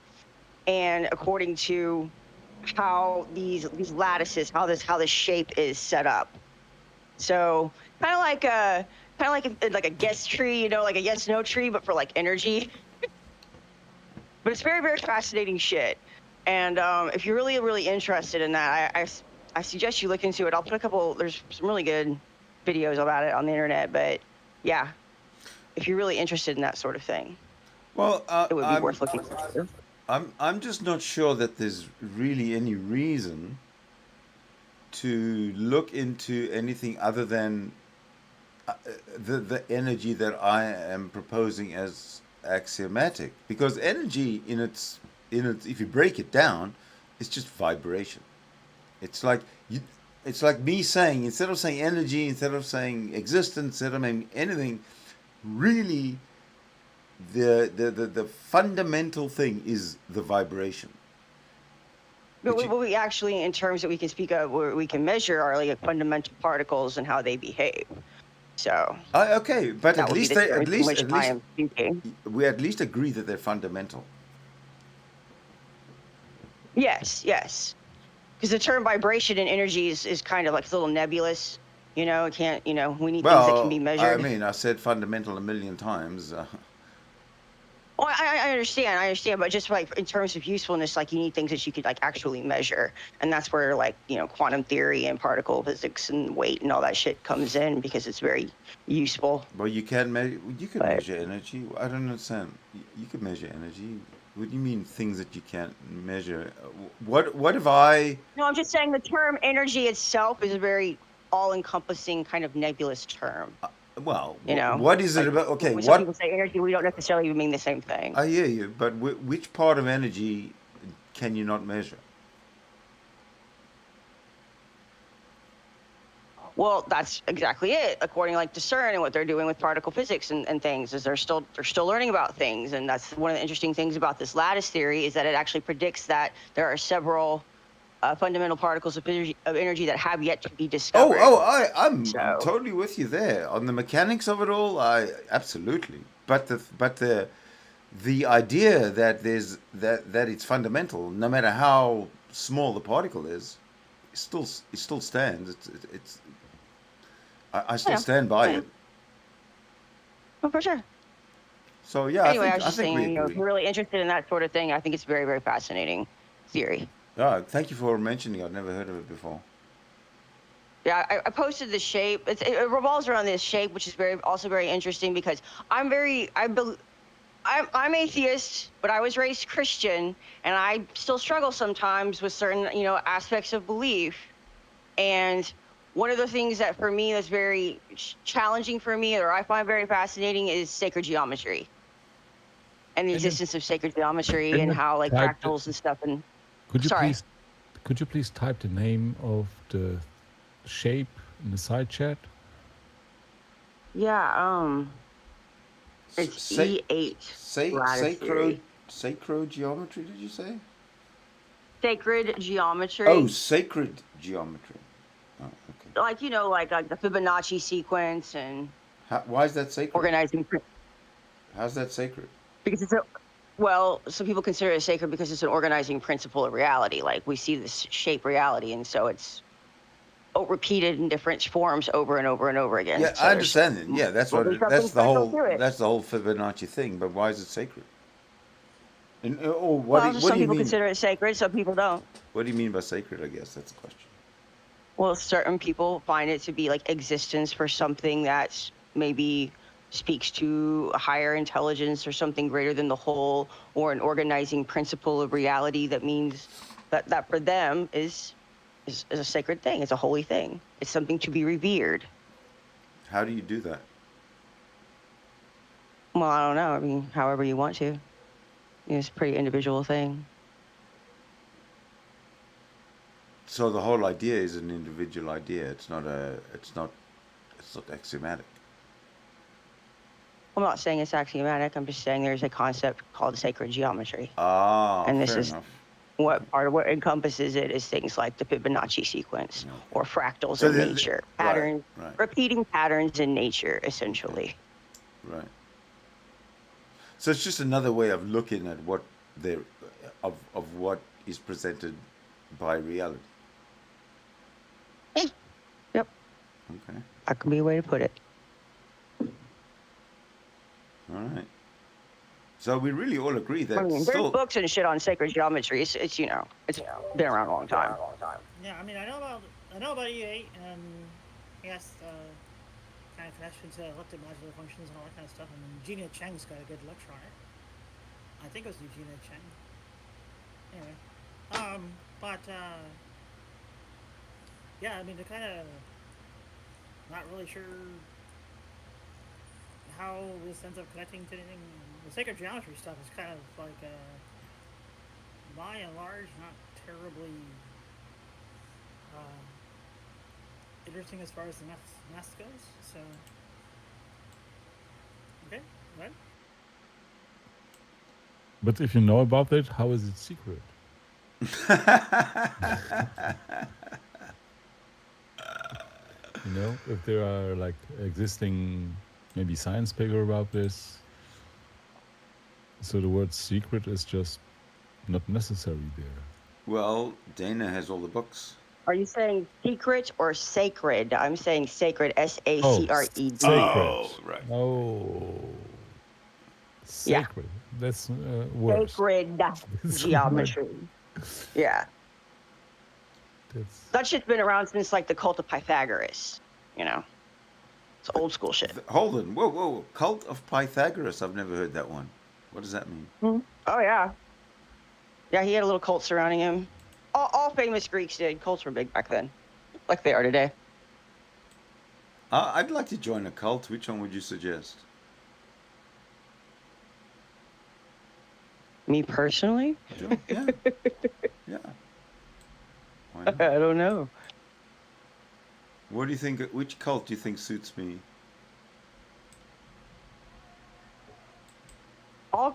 and according to how these lattices, how this shape is set up. So kind of like a guess tree, you know, like a yes/no tree, but for like energy. But it's very, very fascinating shit. And if you're really, really interested in that, I suggest you look into it. I'll put there's some really good videos about it on the internet. But yeah, if you're really interested in that sort of thing,
well,
it would be worth looking into.
I'm just not sure that there's really any reason to look into anything other than the energy that I am proposing as axiomatic, because energy in its if you break it down, it's just vibration. It's like you, it's like me saying, instead of saying energy, instead of saying existence, instead of saying anything, really the fundamental thing is the vibration.
But
Which you,
what we actually, in terms that we can speak of, where we can measure, are like fundamental particles and how they behave. So
okay, but
that
at
would be
least
the terms in which
at
I
least
am speaking.
we at least agree that they're fundamental.
Yes, yes. Because the term vibration and energy is kind of like a little nebulous. You know, it can't, you know, we need things that can be
Well, I
measured.
mean, I said fundamental a million times.
Well, I understand, but just like in terms of usefulness, like you need things that you could like actually measure, and that's where like quantum theory and particle physics and weight and all that shit comes in because it's very useful.
Well, you can measure. You can
But
measure energy. I don't understand. You can measure energy. What do you mean things that you can't measure? What if I?
no, I'm just saying the term energy itself is a very all-encompassing kind of nebulous term.
Well,
You know,
what is it
like
about? Okay,
when some
what?
people say energy, we don't necessarily mean the same thing.
I hear you, but which part of energy can you not measure?
Well, that's exactly it. According like to CERN and what they're doing with particle physics and things is they're still learning about things. And that's one of the interesting things about this lattice theory is that it actually predicts that there are several fundamental particles of energy that have yet to be discovered.
I'm
So
totally with you there on the mechanics of it all. I absolutely, but the idea that there's that it's fundamental, no matter how small the particle is, it still stands. I still stand by it.
Oh, for sure.
So yeah,
Anyway, I
I
was just
think we
saying, if
agree.
you're really interested in that sort of thing, I think it's very, very fascinating theory.
Thank you for mentioning. I've never heard of it before.
Yeah, I posted the shape. It revolves around this shape, which is also very interesting because I'm atheist, but I was raised Christian, and I still struggle sometimes with certain aspects of belief. And one of the things that for me is very challenging for me, or I find very fascinating, is sacred geometry and the
Can you,
existence of sacred geometry
can
and
you
how like
type the,
fractals and stuff. And
could you
sorry.
please type the name of the shape in the side chat?
Yeah, it's E8 lattice theory.
Sacred geometry, did you say?
Sacred geometry.
Oh, sacred geometry. Oh, okay.
Like like the Fibonacci sequence and
Why is that sacred?
organizing.
How's that sacred?
Because some people consider it sacred because it's an organizing principle of reality. Like we see this shape reality, and so it's repeated in different forms over and over and over again.
Yeah,
So
I understand it. Yeah, that's
that's the
whole Fibonacci thing. But why is it sacred? And
some people consider it sacred, some people don't.
What do you mean by sacred? I guess that's the question.
Well, certain people find it to be like existence for something that maybe speaks to a higher intelligence or something greater than the whole, or an organizing principle of reality that means that for them is a sacred thing. It's a holy thing. It's something to be revered.
How do you do that?
Well, I don't know. I mean, however you want to. It's a pretty individual thing.
So the whole idea is an individual idea. It's not axiomatic.
I'm not saying it's axiomatic. I'm just saying there's a concept called sacred geometry.
Ah,
and this
fair
is
enough.
what part of what encompasses it is things like the Fibonacci sequence or fractals
So
in nature, patterns,
right.
repeating patterns in nature, essentially.
Right. So it's just another way of looking at what of what is presented by reality.
Yep.
Okay.
That could be a way to put it.
All right. So we really all agree that
I mean, there's books and shit on sacred geometry. It's it's been around a long time.
Yeah, I mean, I know about E8 and yes, kind of connection to elliptic modular functions and all that kind of stuff. And Gina Cheng's got a good lecture on it. I think it was Gina Cheng. Anyway, but yeah, I mean, they're kind of not really sure how this ends up connecting to anything. The sacred geometry stuff is kind of like, by and large, not terribly uh, interesting as far as the math goes. So, okay, right?
But if you know about it, how is it secret? You know, if there are like existing maybe science paper about this, so the word secret is just not necessary there.
Well, Dana has all the books.
Are you saying secret or sacred? I'm saying sacred, S-A-C-R-E-D.
Oh, right.
Oh,
Yeah,
sacred. That's worse.
sacred
It's
geometry. Yeah,
That's
that shit's been around since like the cult of Pythagoras. You know, it's old school shit.
Hold on. Whoa. Cult of Pythagoras. I've never heard that one. What does that mean?
Oh yeah, yeah. He had a little cult surrounding him. All famous Greeks did. Cults were big back then, like they are today.
I'd like to join a cult. Which one would you suggest?
Me personally,
Yeah. Yeah. Why not?
I don't know.
What do you think? Which cult do you think suits me?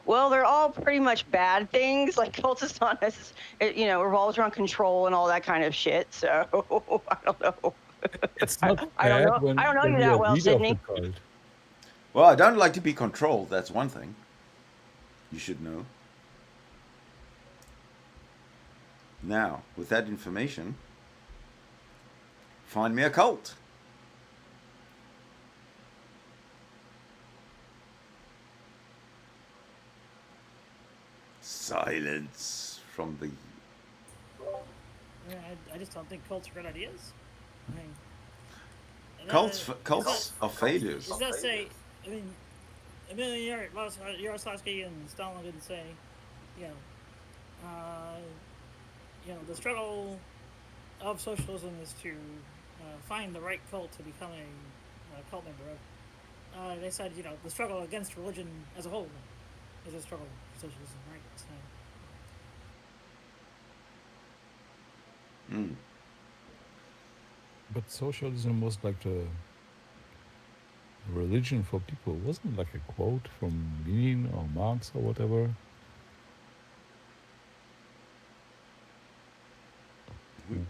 Well, they're all pretty much bad things. Like cultism is, you know, revolves around control and all that kind of shit. So I don't know.
it's not
I don't
bad
know.
when,
I don't know
when
you
we
that
are
well,
leader of the
Sydney.
cult.
Well, I don't like to be controlled. That's one thing. You should know. Now, with that information, find me a cult. Silence from the.
Yeah, I just don't think cults are good ideas. I mean,
Cults are failures.
Does that say? I mean, Emilian Yaroslavsky and Stalin didn't say, you know, the struggle of socialism is to find the right cult to become a cult member of. They said, the struggle against religion as a whole is a struggle for socialism, right? So,
But socialism was like the religion for people. Wasn't it like a quote from Lenin or Marx or whatever?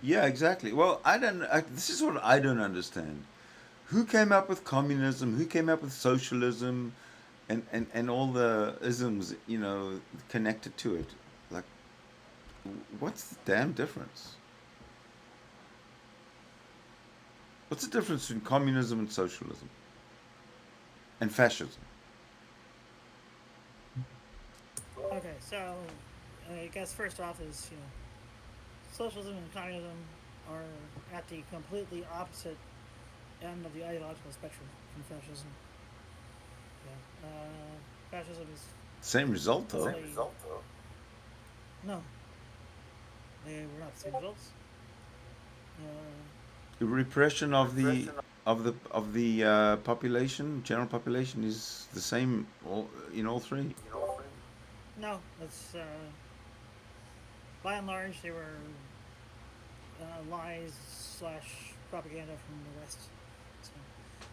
Yeah, exactly. Well, this is what I don't understand. Who came up with communism? Who came up with socialism? And all the isms, connected to it. Like, what's the damn difference? What's the difference between communism and socialism? And fascism?
okay, so I guess first off is, socialism and communism are at the completely opposite end of the ideological spectrum from fascism. Yeah. Fascism is
Same result, though.
no, they were not the same results.
The repression of the population, general population, is the same in all three.
No, that's by and large they were lies / propaganda from the West, so,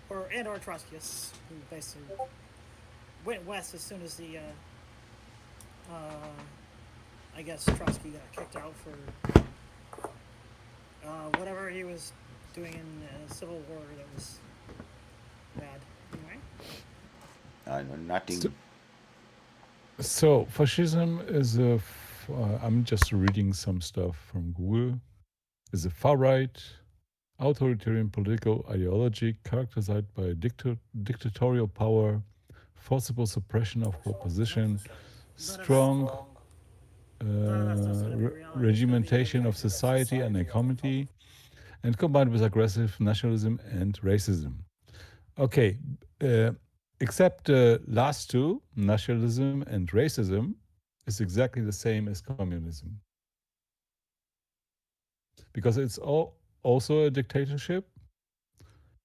or Trotskyists who basically went west as soon as the I guess Trotsky got kicked out for whatever he was doing in the Civil War that was bad. Anyway.
I know nothing.
So fascism is I'm just reading some stuff from Google. Is a far-right authoritarian political ideology characterized by dictatorial power, forcible suppression of opposition, strong regimentation of society and economy, and combined with aggressive nationalism and racism. Okay, except the last two, nationalism and racism, is exactly the same as communism. Because it's also a dictatorship.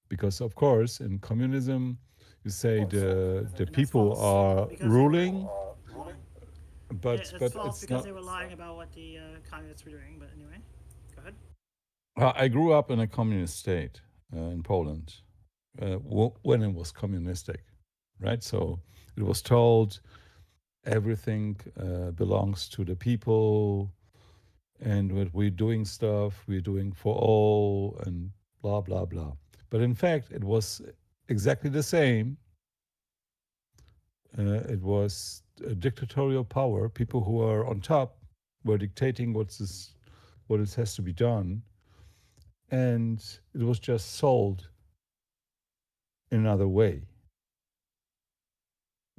Because, of course, in communism, You say the
And that's
people
false,
are
because they were
ruling,
lying.
but
It's
but
false
it's
because
not.
they were lying about what the communists were doing. But anyway, go ahead.
I grew up in a communist state in Poland when it was communistic, right? So it was told everything belongs to the people, and what we're doing stuff we're doing for all, and blah blah blah. But in fact, it was exactly the same. It was a dictatorial power. People who are on top were dictating what it has to be done, and it was just sold in another way.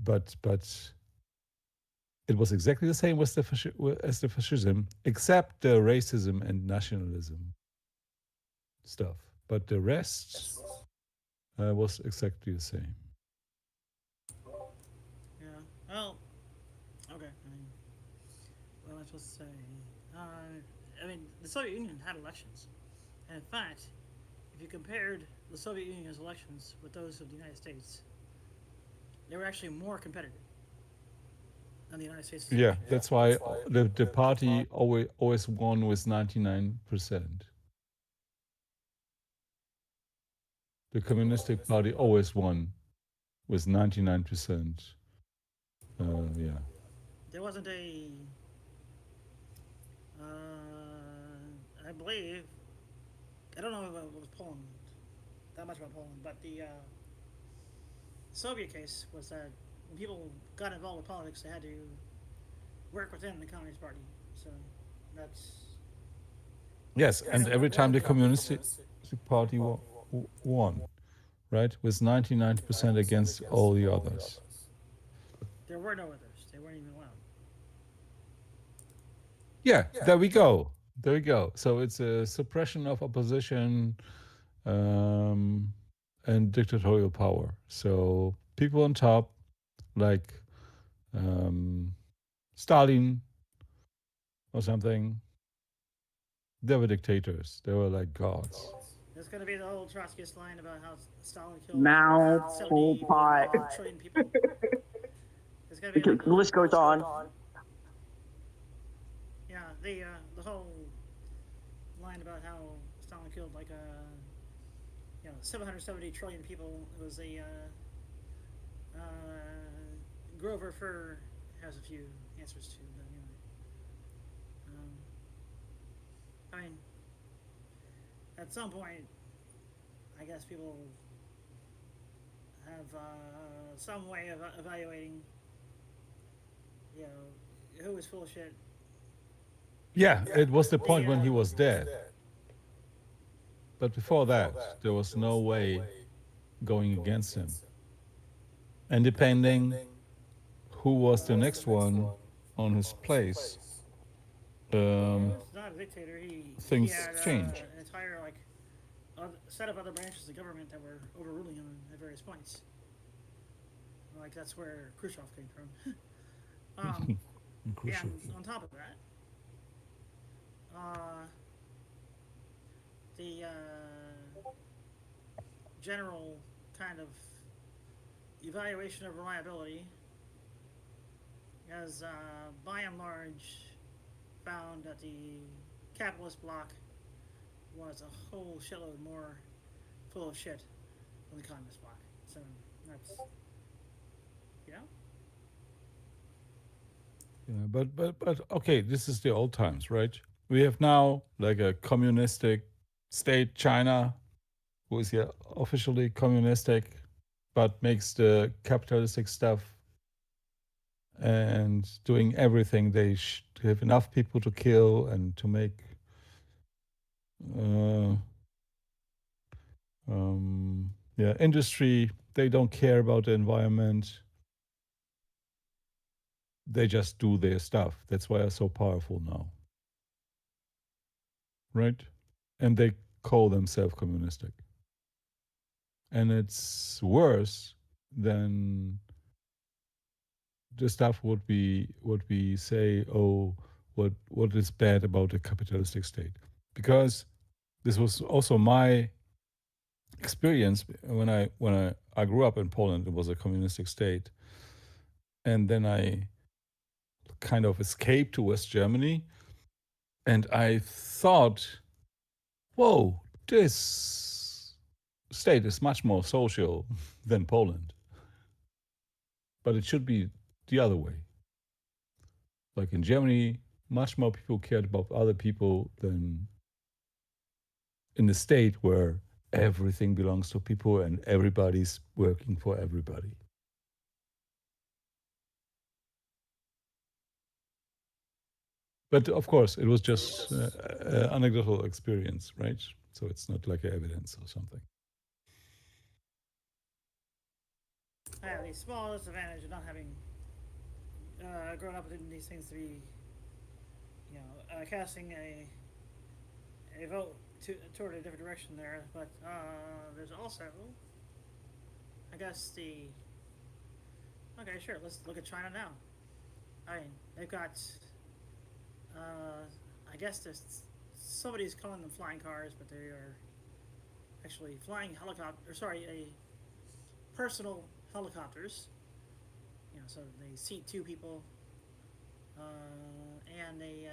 But it was exactly the same as the fascism, except the racism and nationalism stuff. But the rest was exactly the same.
Yeah. Well. Okay. I mean, what am I supposed to say? I mean, the Soviet Union had elections, and in fact, if you compared the Soviet Union's elections with those of the United States, they were actually more competitive than the United States.
Yeah, that's why the party always won with 99%. The Communistic Party always won with 99%. Yeah.
There wasn't a. I believe. I don't know if it was Poland, that much about Poland, but the Soviet case was that when people got involved with politics, they had to work within the Communist Party. So that's.
Yes, and every time the Communistic Party won, right, with 99% against all the others.
There were no others. They weren't even allowed.
Yeah, there we go. There we go. So it's a suppression of opposition and dictatorial power. So people on top, like Stalin or something, they were dictators. They were like gods.
There's going to be the old Trotskyist line about how Stalin killed
Mao, Pol
70
Pot.
trillion people. There's going to be
The list goes on.
Yeah, the whole line about how Stalin killed 770 trillion people. It was a Grover Fur has a few answers to, but anyway. I mean, at some point, I guess people have some way of evaluating, who was full of shit.
Yeah, it was the point when he was dead. But before that, there was no way going against him. And depending who was the next one on his place,
He was not a dictator. He
things
had
change.
an entire set of other branches of government that were overruling him at various points. Like that's where Khrushchev came from. Yeah, and on top of that, the general kind of evaluation of reliability has, by and large, found that the capitalist bloc was a whole shitload more full of shit than the communist bloc. So that's,
Yeah, but okay, this is the old times, right? We have now like a communistic state, China, who is officially communistic, but makes the capitalistic stuff and doing everything to have enough people to kill and to make industry. They don't care about the environment. They just do their stuff. That's why they're so powerful now. Right? And they call themselves communistic. And it's worse than the stuff what we say, oh, what is bad about the capitalistic state. Because this was also my experience when I grew up in Poland. It was a communistic state, and then I kind of escaped to West Germany, and I thought, whoa, this state is much more social than Poland, but it should be the other way. Like in Germany, much more people cared about other people than in the state where everything belongs to people and everybody's working for everybody. But of course, it was just anecdotal experience, right? So it's not like evidence or something.
I have the small disadvantage of not having grown up in these things to be, casting a vote toward a different direction there. But there's also, I guess the. Okay, sure. Let's look at China now. I mean, they've got. I guess there's somebody's calling them flying cars, but they are actually flying helicopter. Or sorry, a personal helicopters. So they seat two people, and they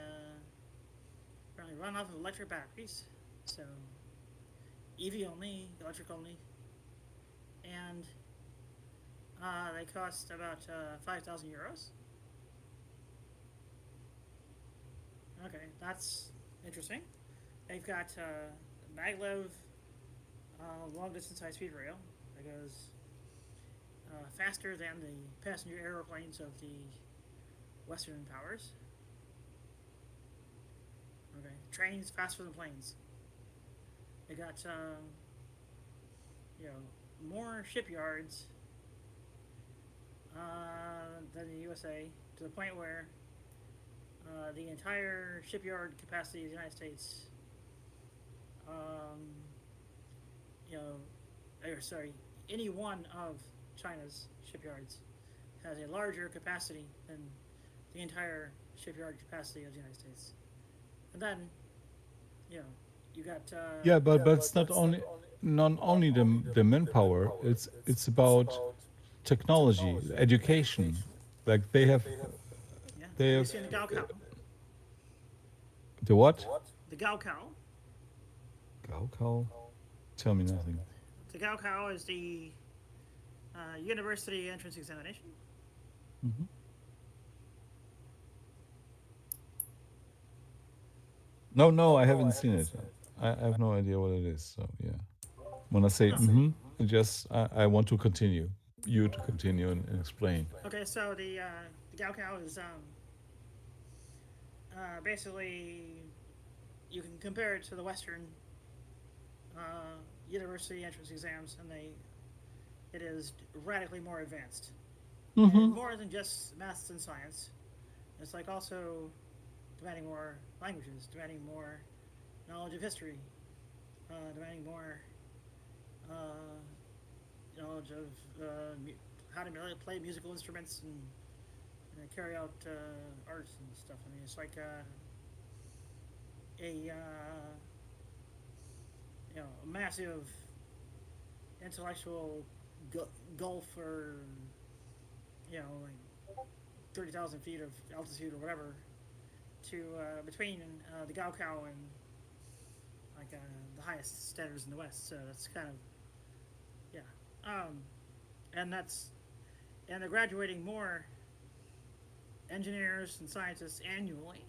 apparently run off of electric batteries. So EV only, electric only, and they cost about 5,000 euros. Okay, that's interesting. They've got maglev long distance high speed rail that goes faster than the passenger aeroplanes of the Western powers. Okay, trains faster than planes. They got more shipyards than the USA, to the point where the entire shipyard capacity of the United States, any one of China's shipyards has a larger capacity than the entire shipyard capacity of the United States. And then, you got
yeah, but it's not only the manpower. It's about technology, education. Like they have
you seen the Gaokao.
The what?
The Gaokao.
Gaokao? Tell me nothing.
The Gaokao is the university entrance examination.
Mm-hmm. No, I haven't seen it. I have no idea what it is. So yeah, when I say I want to continue. You to continue and explain.
Okay, so the Gaokao is basically, you can compare it to the Western university entrance exams, and it is radically more advanced.
Mm-hmm.
And more than just maths and science. It's like also demanding more languages, demanding more knowledge of history, demanding more knowledge of how to play musical instruments and carry out arts and stuff. I mean, it's like a massive intellectual gulf, or like 30,000 feet of altitude or whatever, to between the Gaokao and like the highest standards in the West. So that's kind of and they're graduating more engineers and scientists annually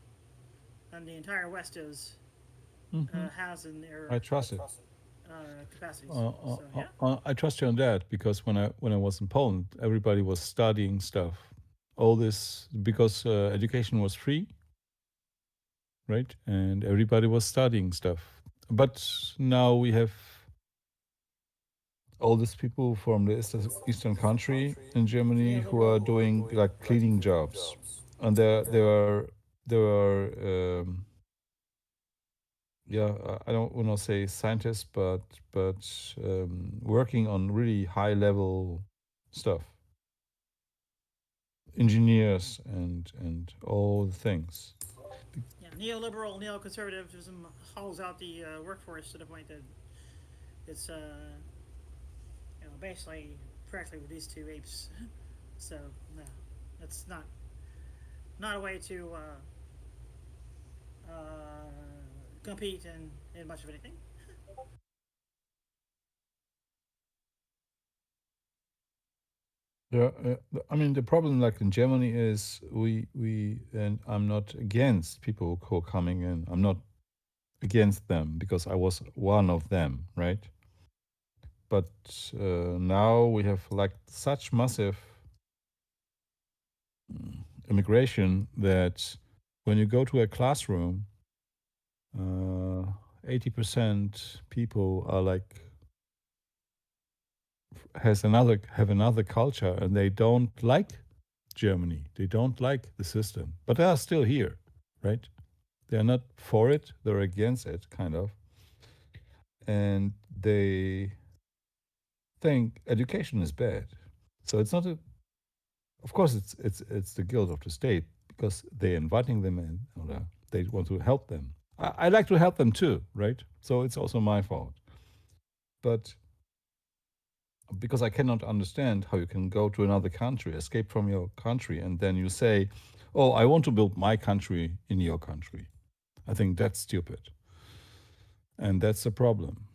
than the entire West has in their
I trust it.
capacities.
I trust you on that, because when I was in Poland, everybody was studying stuff. All this because education was free, right? And everybody was studying stuff. But now we have all these people from the eastern country in Germany who are doing like cleaning jobs, and there are I don't want to say scientists, but working on really high level stuff, engineers and all the things.
Neoliberal neoconservatism hauls out the workforce to the point that it's basically correctly with these two apes. So no, that's not a way to compete in much of anything.
Yeah, I mean the problem, like in Germany, is we and I'm not against people who are coming in. I'm not against them because I was one of them, right? But now we have like such massive immigration that when you go to a classroom, 80% people are like have another culture and they don't like Germany. They don't like the system, but they are still here, right? They are not for it. They're against it, kind of, and they think education is bad. So it's not a. Of course, it's the guilt of the state because they're inviting them in, or they want to help them. I like to help them too, right? So it's also my fault, but because I cannot understand how you can go to another country, escape from your country, and then you say, "Oh, I want to build my country in your country." I think that's stupid, and that's the problem,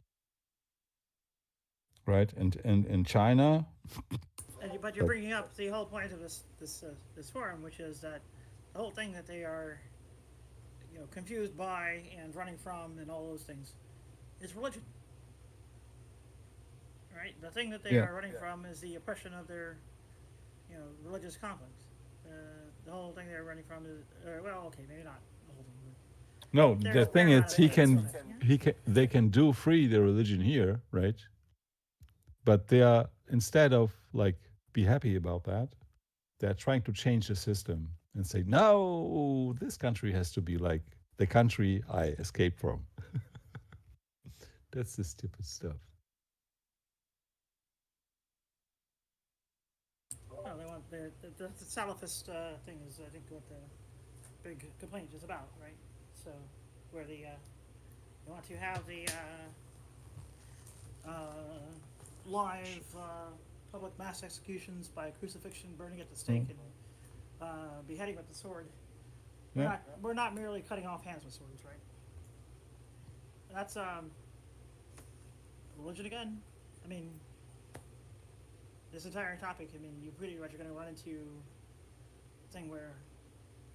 right? And in China,
But you're bringing up the whole point of this forum, which is that the whole thing that they are, confused by and running from and all those things is religion. Right? The thing that they
Yeah.
are running from is the oppression of their, religious conflicts. The whole thing they're running from is, well, okay, maybe not the whole thing.
no,
There's
the
a
thing
fair amount
is,
of evidence of it, yeah?
they can do free their religion here, right? But they are, instead of like be happy about that, they're trying to change the system and say, no, this country has to be like the country I escaped from. That's the stupid stuff.
No, they want the Salafist thing is, I think, what the big complaint is about, right? So, where they want to have the live public mass executions by crucifixion, burning at the stake, and beheading with the sword.
Yeah.
We're not merely cutting off hands with swords, right? That's religion again. I mean, this entire topic. I mean, you pretty much are going to run into a thing where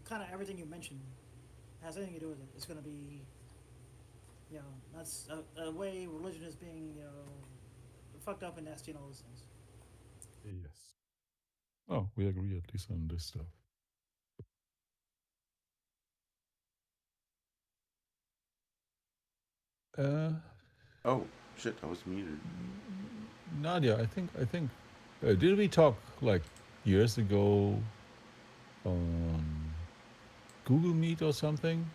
kind of everything you mentioned has anything to do with it. It's going to be, that's a way religion is being, fucked up and nasty and all those things.
Yes. Oh, we agree at least on this stuff.
Oh shit! I was muted.
Nadia, I think, did we talk like years ago on Google Meet or something?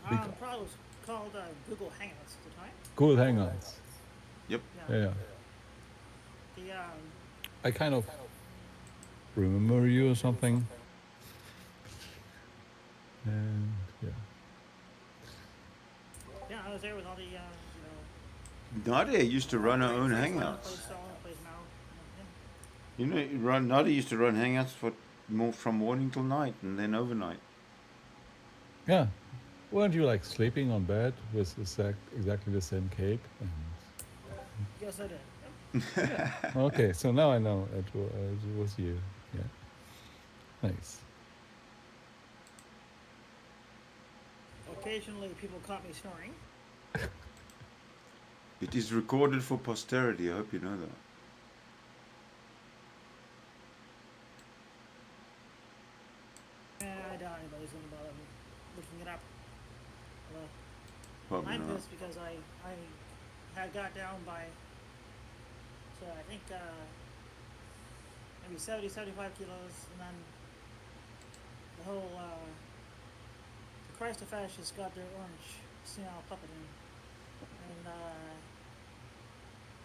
Probably was called Google Hangouts at the time.
Google Hangouts.
Yep.
Yeah.
The
I kind of remember you or something. And yeah.
yeah, I was there with all the
Nadia used to run her own
plays
hangouts.
Saul, plays Mao.
You know, Nadia used to run hangouts from morning till night and then overnight.
Yeah. Weren't you like sleeping on bed with exactly the same cape?
Yes, I did.
Okay, so now I know it was you. Yeah. Nice.
Occasionally, people caught me snoring.
It is recorded for posterity. I hope you know that.
I doubt anybody's going to bother looking it up.
Probably
I'm
not.
pissed because I had got down by, so I think maybe 70, 75 kilos, and then the whole the Christ of Fascists got their orange senile puppet in, and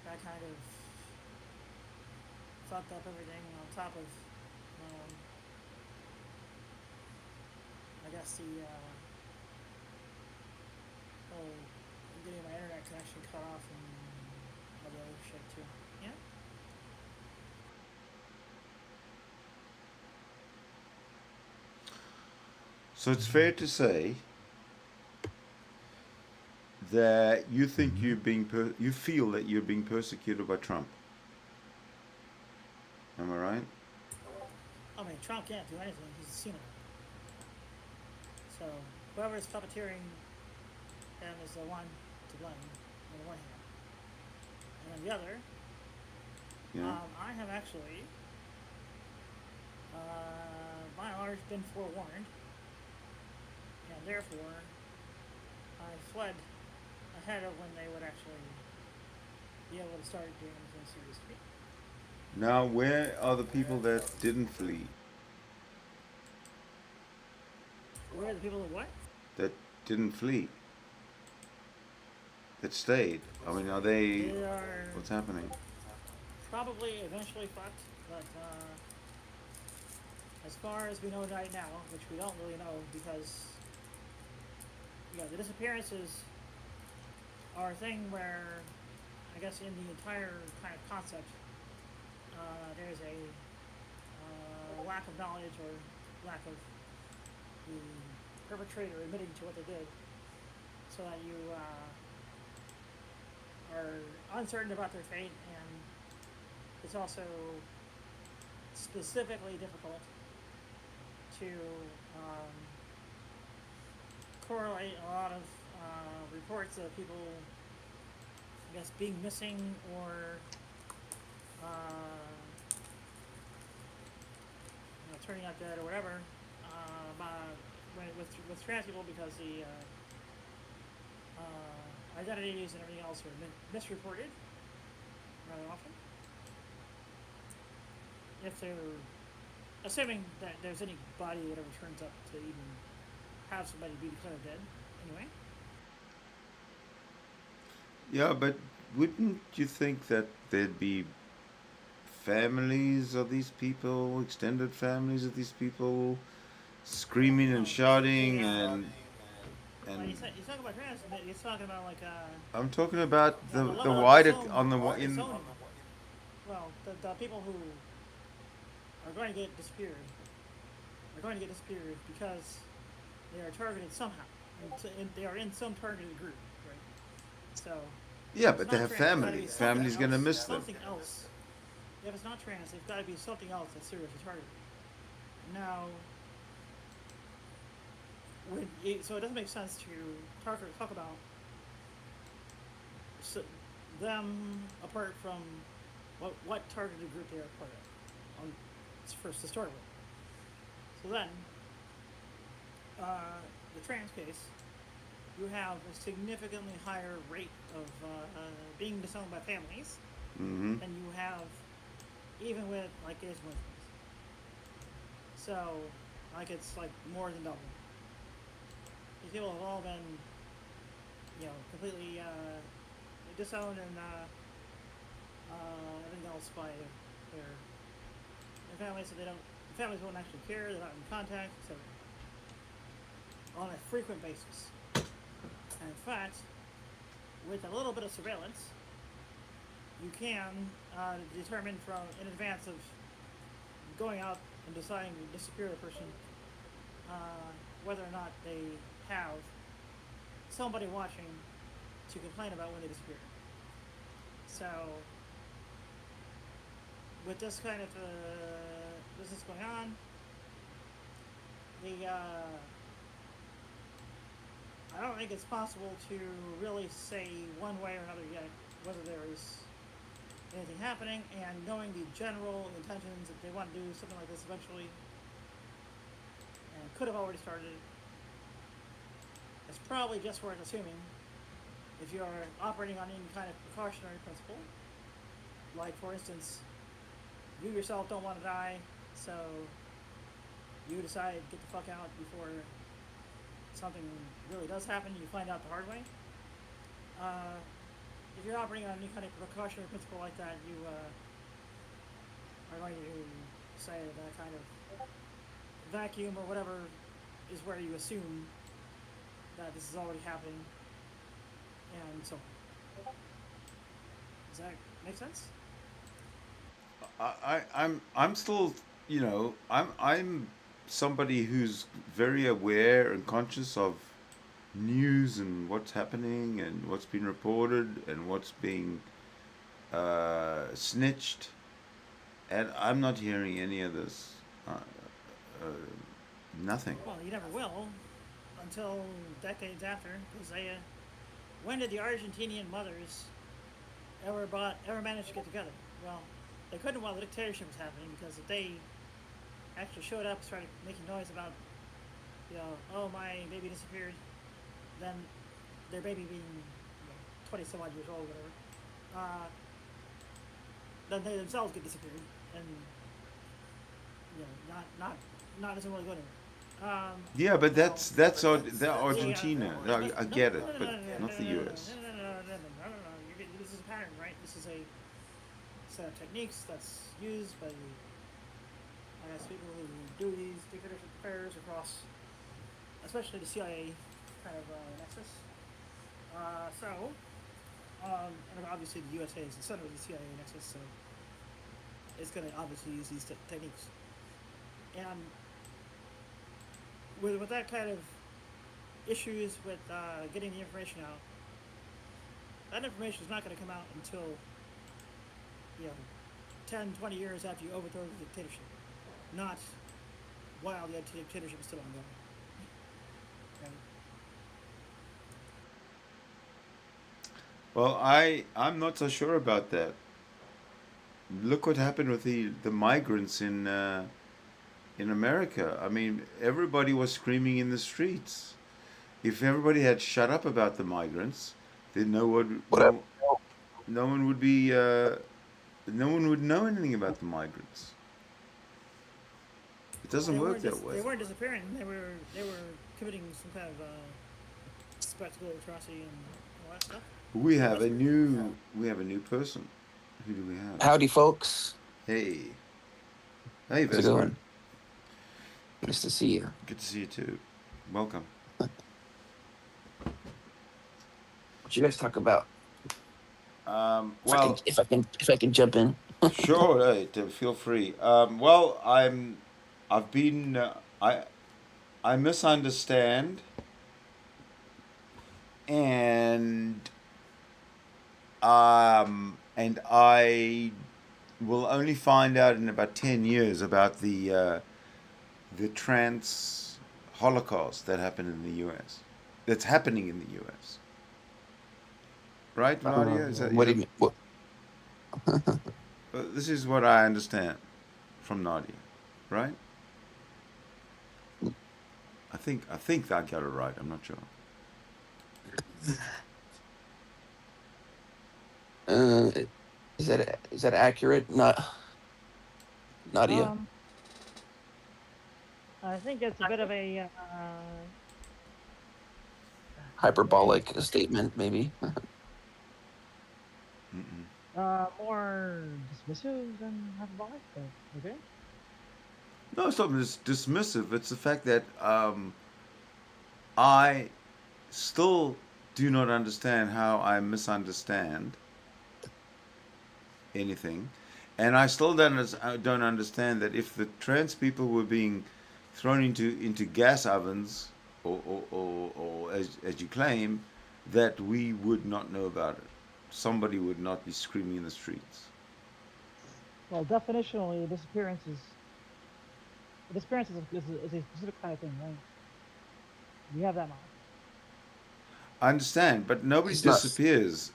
that kind of fucked up everything on top of I guess the whole getting my internet connection cut off and all the other shit too. Yeah.
So it's fair to say that you think you're being you feel that you're being persecuted by Trump. Am I right?
I mean, Trump can't do anything. He's a senile. So whoever is puppeteering him is the one to blame on the one hand. And on the other,
Yeah.
I have actually, by and large, been forewarned, and therefore, I fled ahead of when they would actually be able to start doing anything serious to me.
Now, where are the people that didn't flee?
Where are the people that what?
That didn't flee? That stayed? I mean, are they?
They are
What's happening?
probably eventually fucked, but as far as we know right now, which we don't really know because the disappearances are a thing where I guess in the entire kind of concept there's a lack of knowledge or lack of the perpetrator admitting to what they did, so that you are uncertain about their fate, and it's also specifically difficult to correlate a lot of reports of people, I guess, being missing or turning out dead or whatever with trans people, because the identities and everything else are misreported rather often. If they're assuming that there's any body that ever turns up to even have somebody be declared dead, anyway.
Yeah, but wouldn't you think that there'd be families of these people, extended families of these people, screaming and shouting and
He's talking about trans. He's talking about like
I'm talking about the
level of
wider
disown-
on the
disowning. Well, the people who are going to get disappeared are going to get disappeared because they are targeted somehow, and they are in some targeted group, right? So
yeah,
it's
but they
not
have
trans, it's gotta be
families.
something
Families gonna
else,
miss them.
Something else. If it's not trans, it's got to be something else that's seriously targeted. Now, so it doesn't make sense to talk about them apart from what targeted group they are part of, first to start with. So then, the trans case, you have a significantly higher rate of being disowned by families
Mm-hmm.
than you have even with like gays and lesbians. So, like, it's like more than double. These people have all been, completely disowned and everything else by their families, so families won't actually care, they're not in contact, etc. On a frequent basis. And in fact, with a little bit of surveillance, you can determine from in advance of going out and deciding to disappear a person, whether or not they have somebody watching to complain about when they disappear. So, with this kind of business going on, I don't think it's possible to really say one way or another yet whether there is anything happening, and knowing the general intentions that they want to do something like this eventually, and could have already started, it's probably just worth assuming if you're operating on any kind of precautionary principle, like for instance, you yourself don't want to die, so you decide get the fuck out before something really does happen, you find out the hard way. If you're operating on any kind of precautionary principle like that, you are going to say that kind of vacuum or whatever is where you assume that this is already happening, and so on. Does that make sense?
I'm still, I'm somebody who's very aware and conscious of news and what's happening and what's been reported and what's being snitched, and I'm not hearing any of this. Uh, Nothing.
Well, you never will until decades after, because when did the Argentinian mothers ever manage to get together? Well, they couldn't while the dictatorship was happening, because if they actually showed up and started making noise about, oh, my baby disappeared, then their baby being 20 some odd years old, whatever, then they themselves get disappeared, and not doesn't really go anywhere.
Yeah, but that's
Yeah,
Argentina. I get it, but not the U.S.
No. This is a pattern, right? This is a set of techniques that's used by the people who do these dictatorship affairs across, especially the CIA kind of nexus. And obviously the USA is the center of the CIA nexus, so it's going to obviously use these techniques. And with that kind of issues with getting the information out, that information is not going to come out until 10, 20 years after you overthrow the dictatorship, not while the dictatorship is still ongoing. Okay?
Well, I'm not so sure about that. Look what happened with the migrants in America. I mean, everybody was screaming in the streets. If everybody had shut up about the migrants, then no one would be no one would know anything about the migrants. It doesn't work that way.
They weren't disappearing. They were committing some kind of spectacle, atrocity, and all that stuff.
We have a new person. Who do we have?
Howdy, folks.
Hey,
How's it
Vesper.
going? Nice to see you.
Good to see you too. Welcome.
What you guys talk about?
Well,
if I can jump in.
sure. Hey, feel free. I've been. I misunderstand, and I will only find out in about 10 years about the trans Holocaust that happened in the U.S. That's happening in the U.S. Right, Nadia?
What do you mean? What?
This is what I understand from Nadia, right? I think I got it right. I'm not sure.
Is that accurate? Nadia.
I think it's a bit of a
Hyperbolic statement, maybe.
more dismissive than hyperbolic, but okay.
No, it's not dismissive. It's the fact that I still do not understand how I misunderstand anything, and I still don't understand that if the trans people were being thrown into gas ovens, or as you claim, that we would not know about it. Somebody would not be screaming in the streets.
Well, definitionally, disappearance is a specific kind of thing, right? You have that knowledge.
I understand, but nobody
It's not-
disappears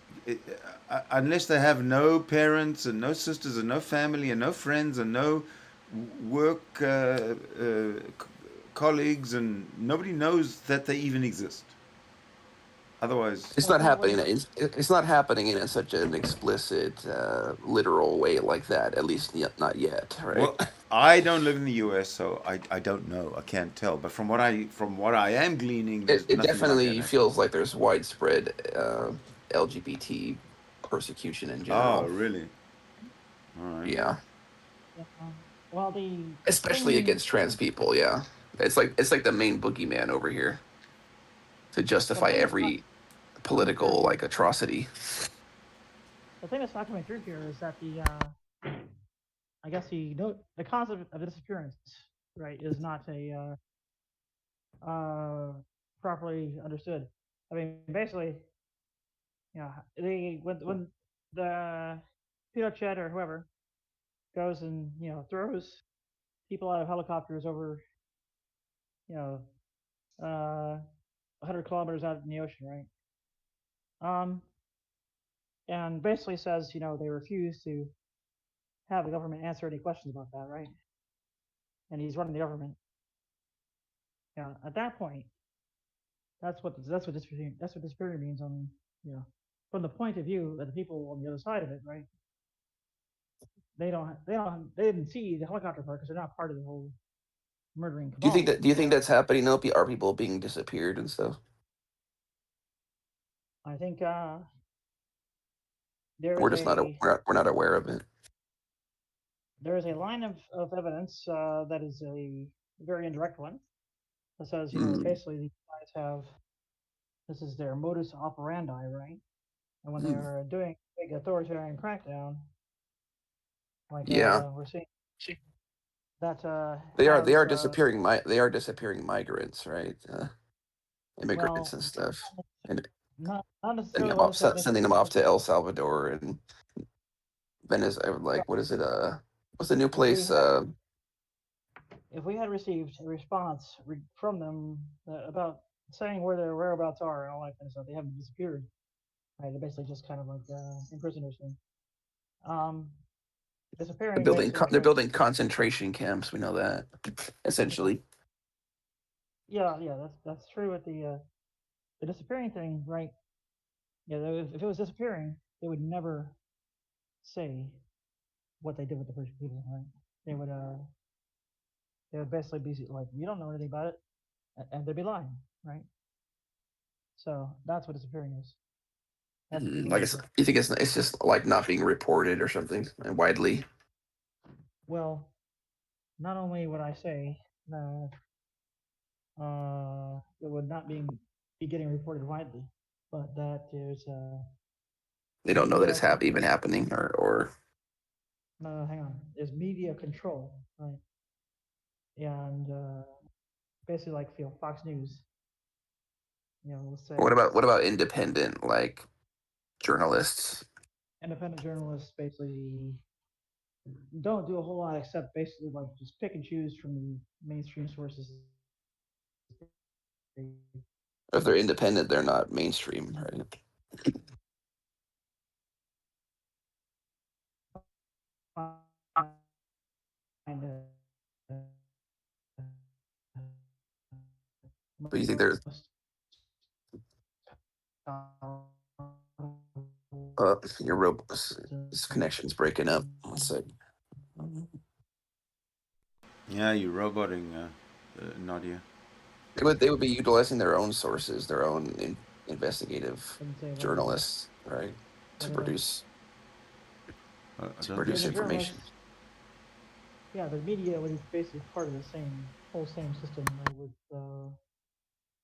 unless they have no parents and no sisters and no family and no friends and no work colleagues, and nobody knows that they even exist. Otherwise,
It's not happening. It's not happening in such an explicit, literal way like that. At least not yet, right?
well, I don't live in the U.S., so I don't know. I can't tell. But from what I am gleaning, there's
It
nothing like
definitely
that.
feels like there's widespread LGBT persecution in general.
Oh, really? All right.
Yeah,
Well,
especially against trans people. Yeah, it's like the main boogeyman over here to justify every political atrocity.
the thing that's not coming through here is that I guess the concept of disappearance, right, is not properly understood. I mean, basically, when the Pinochet or whoever goes and throws people out of helicopters over 100 kilometers out in the ocean, right? And basically says they refuse to have the government answer any questions about that, right? And he's running the government. At that point, that's what disappearing means on from the point of view of the people on the other side of it, right? They didn't see the helicopter part because they're not part of the whole murdering cabal.
Do you think that's happening? Are people being disappeared and stuff?
I think
We're just not aware of it.
There is a line of evidence that is a very indirect one that says basically these guys have, this is their modus operandi, right? And when they're doing a big authoritarian crackdown, like we're seeing that
they are disappearing migrants, right? Immigrants and stuff, and
not necessarily
sending them off to El Salvador and Venezuela. Like, what is it? What's the new place?
If we had received a response from them about saying where their whereabouts are and all that kind of stuff, they haven't disappeared. Right? They're basically just kind of like imprisoned or something. Disappearing.
They're building concentration camps. We know that, essentially.
Yeah, that's true with the disappearing thing, right? Yeah, if it was disappearing, they would never say what they did with the Persian people, right? They would basically be like, we don't know anything about it, and they'd be lying, right? So that's what disappearing is.
Like, you think it's just like not being reported or something widely?
Well, not only would I say that it would not be getting reported widely, but that there's
they don't know that it's even happening, or
no, hang on. There's media control, right? And basically, like Fox News. Let's say.
What about independent, like, journalists?
Independent journalists basically don't do a whole lot except basically like just pick and choose from the mainstream sources.
If they're independent, they're not mainstream, right? But you think there's your this connection's breaking up. One sec.
Yeah, you're roboting, Nadia.
They would be utilizing their own sources, their own investigative journalists, right, to produce information.
Yeah, the media was basically part of the whole same system, right, with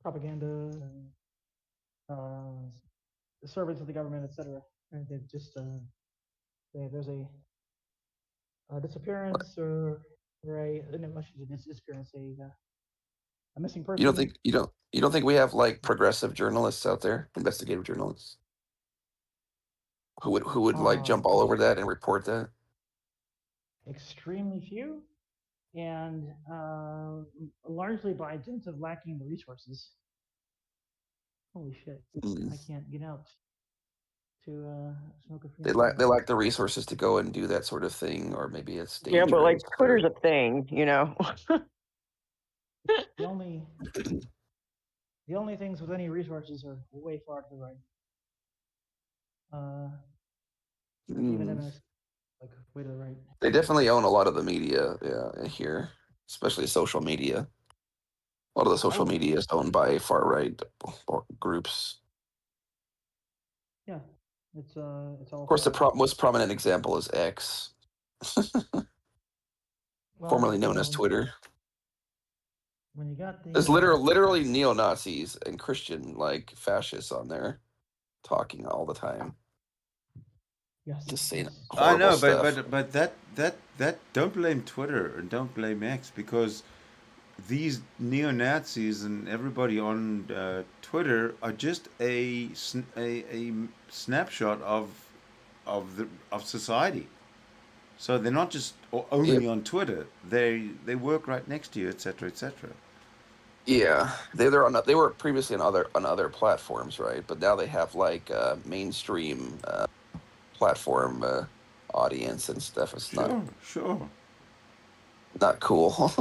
propaganda and servants of the government, etc. And they just there's a disappearance or disappearance, a missing person.
You don't think we have like progressive journalists out there, investigative journalists, who would like jump all over that and report that?
Extremely few, and largely by dint of lacking the resources. Holy shit! I can't get out to smoke a free.
They lack the resources to go and do that sort of thing, or maybe it's dangerous.
Yeah, but like Twitter's a thing,
The only things with any resources are way far to the right. Even MS, like way to the right.
They definitely own a lot of the media, here, especially social media. A lot of the social media is owned by far right groups.
Yeah, it's all.
Of course, the most prominent example is X, formerly known as Twitter.
When you got
there's literally neo-Nazis and Christian like fascists on there talking all the time.
Yes.
Just saying
I
horrible
know,
stuff.
but that don't blame Twitter and don't blame X, because these neo-Nazis and everybody on Twitter are just a snapshot of society. So they're not just
Yeah,
only on Twitter. They work right next to you, etc., etc.
yeah. They were previously on other platforms, right? But now they have like mainstream platform audience and stuff. It's not
Sure, sure.
not cool.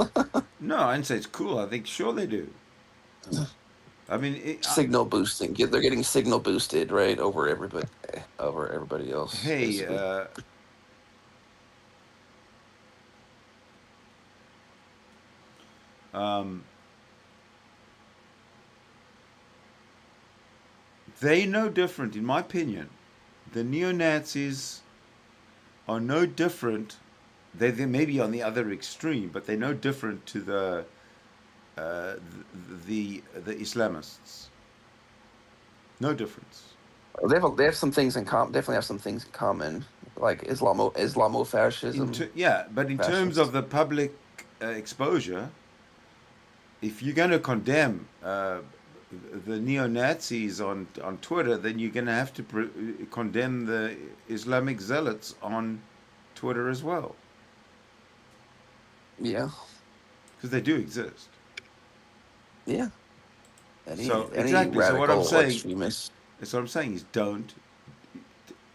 No, I didn't say it's cool. I think sure they do. I mean,
Signal boosting. They're getting signal boosted, right, over everybody else,
hey,
basically.
um, they no different, in my opinion. The neo Nazis are no different. They may be on the other extreme, but they're no different to uh, the Islamists. No difference.
They have some things in common. Definitely have some things in common, like Islamofascism.
Yeah, but in terms
Fascists.
of the public exposure, if you're going to condemn the neo Nazis on Twitter, then you're going to have to condemn the Islamic zealots on Twitter as well,
Yeah,
because they do exist.
yeah. Any
So
any
exactly. So what I'm
radical
saying,
extremist.
that's what I'm saying is don't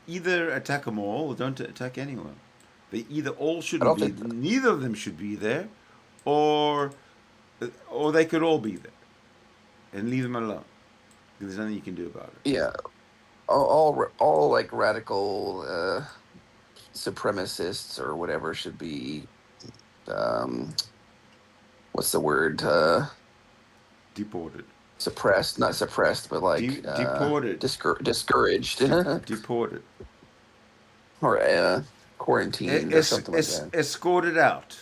either attack them all or don't attack anyone. They either all
I
shouldn't
don't
be,
think.
neither of them should be there, or or they could all be there and leave them alone. There's nothing you can do about it.
Yeah, all like radical supremacists or whatever should be. Um, what's the word?
Deported.
Suppressed, not suppressed, but like
Deported.
discouraged
Deported.
or quarantined or something like that.
Escorted out.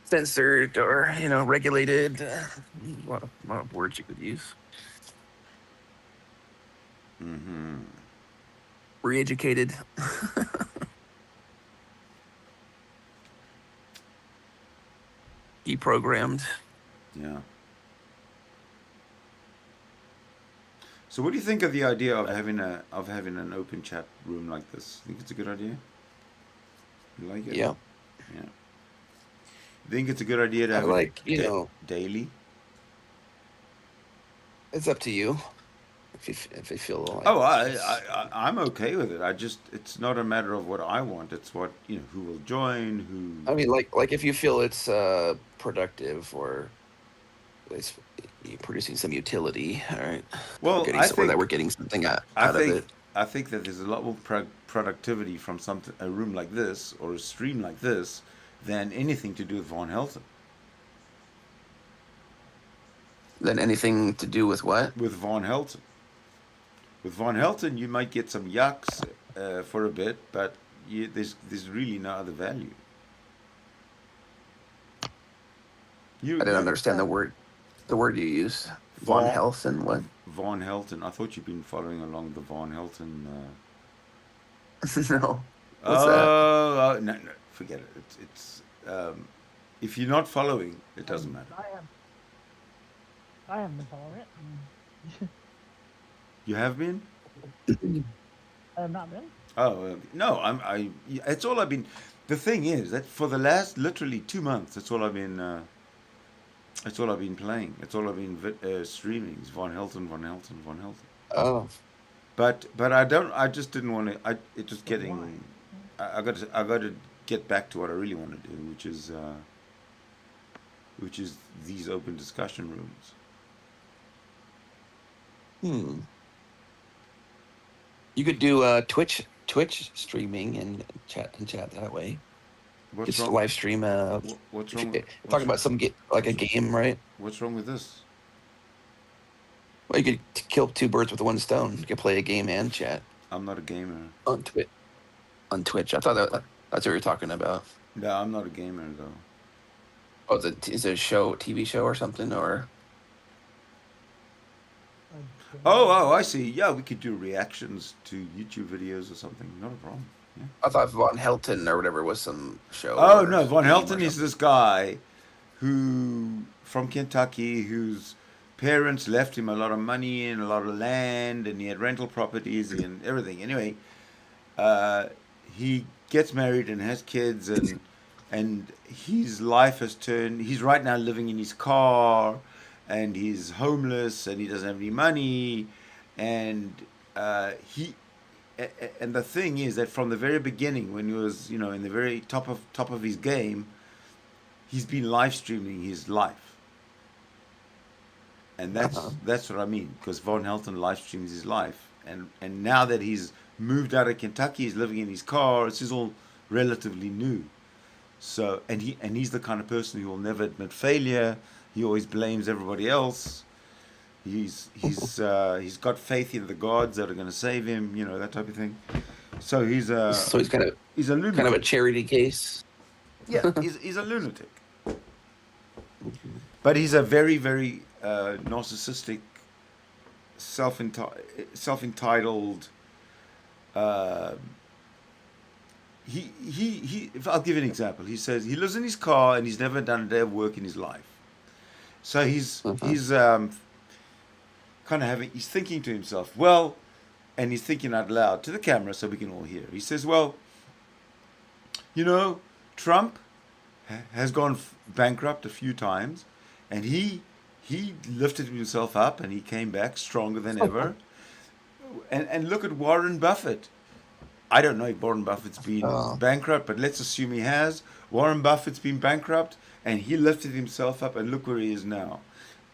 Censored or regulated. A lot of words you could use.
Mm-hmm.
Re-educated. Deprogrammed.
Yeah. So, what do you think of the idea of having an open chat room like this? Think it's a good idea? You like it?
Yeah.
Yeah. Think it's a good idea to
I
have
like,
it daily?
it's up to you if you feel like
Oh, I'm okay with it. It's not a matter of what I want. It's what who will join, who.
I mean, like if you feel it's productive or it's producing some utility, all right.
Well,
Or that we're getting something out
I
of
think
it.
I think that there's a lot more productivity from a room like this or a stream like this than anything to do with Von Helton.
Then anything to do with what?
With Von Helton. With Von Helton, you might get some yucks for a bit, but there's really no other value.
I didn't understand the word you use. Von Helton, what?
Von Helton. I thought you'd been following along the Von Helton.
No. What's that?
Oh, no, forget it. It's if you're not following, it doesn't matter.
I haven't been following it.
You have been?
I have not been.
Oh no, it's all I've been. The thing is that for the last literally 2 months, that's all I've been. That's all I've been playing. That's all I've been streaming. Is Von Helton, Von Helton, Von Helton.
Oh.
But I don't. I just didn't want to. It's just getting. I got to get back to what I really want to do, which is these open discussion rooms.
You could do Twitch streaming and chat that way.
What's
Just
wrong?
live stream.
What's wrong?
Talking about like a game, right?
What's wrong with this?
Well, you could kill two birds with one stone. You could play a game and chat
I'm not a gamer.
on Twitch. I thought that's what you were talking about.
No, I'm not a gamer though.
Oh, is it a TV show or something, or?
Oh, I see. Yeah, we could do reactions to YouTube videos or something. Not a problem. Yeah.
I thought Von Helton or whatever was some show.
Oh
or
no, Von
theme or
Helton is
something.
this guy who from Kentucky whose parents left him a lot of money and a lot of land, and he had rental properties and everything. Anyway, he gets married and has kids, and his life has turned. He's right now living in his car, and he's homeless, and he doesn't have any money, and he. And the thing is that from the very beginning, when he was, in the very top of his game, he's been live streaming his life, and that's what I mean. Because Von Helton live streams his life, and now that he's moved out of Kentucky, he's living in his car. This is all relatively new. So, he's the kind of person who will never admit failure. He always blames everybody else. He's got faith in the gods that are going to save him, that type of thing. So he's a lunatic.
kind of a charity case.
Yeah, he's a lunatic. But he's a very, very narcissistic, self-entitled. I'll give you an example. He says he lives in his car and he's never done a day of work in his life. So he's he's thinking to himself, well, and he's thinking out loud to the camera so we can all hear. He says, well, Trump has gone bankrupt a few times, and he lifted himself up and he came back stronger than ever. And look at Warren Buffett. I don't know if Warren Buffett's been bankrupt, but let's assume he has. Warren Buffett's been bankrupt, and he lifted himself up, and look where he is now.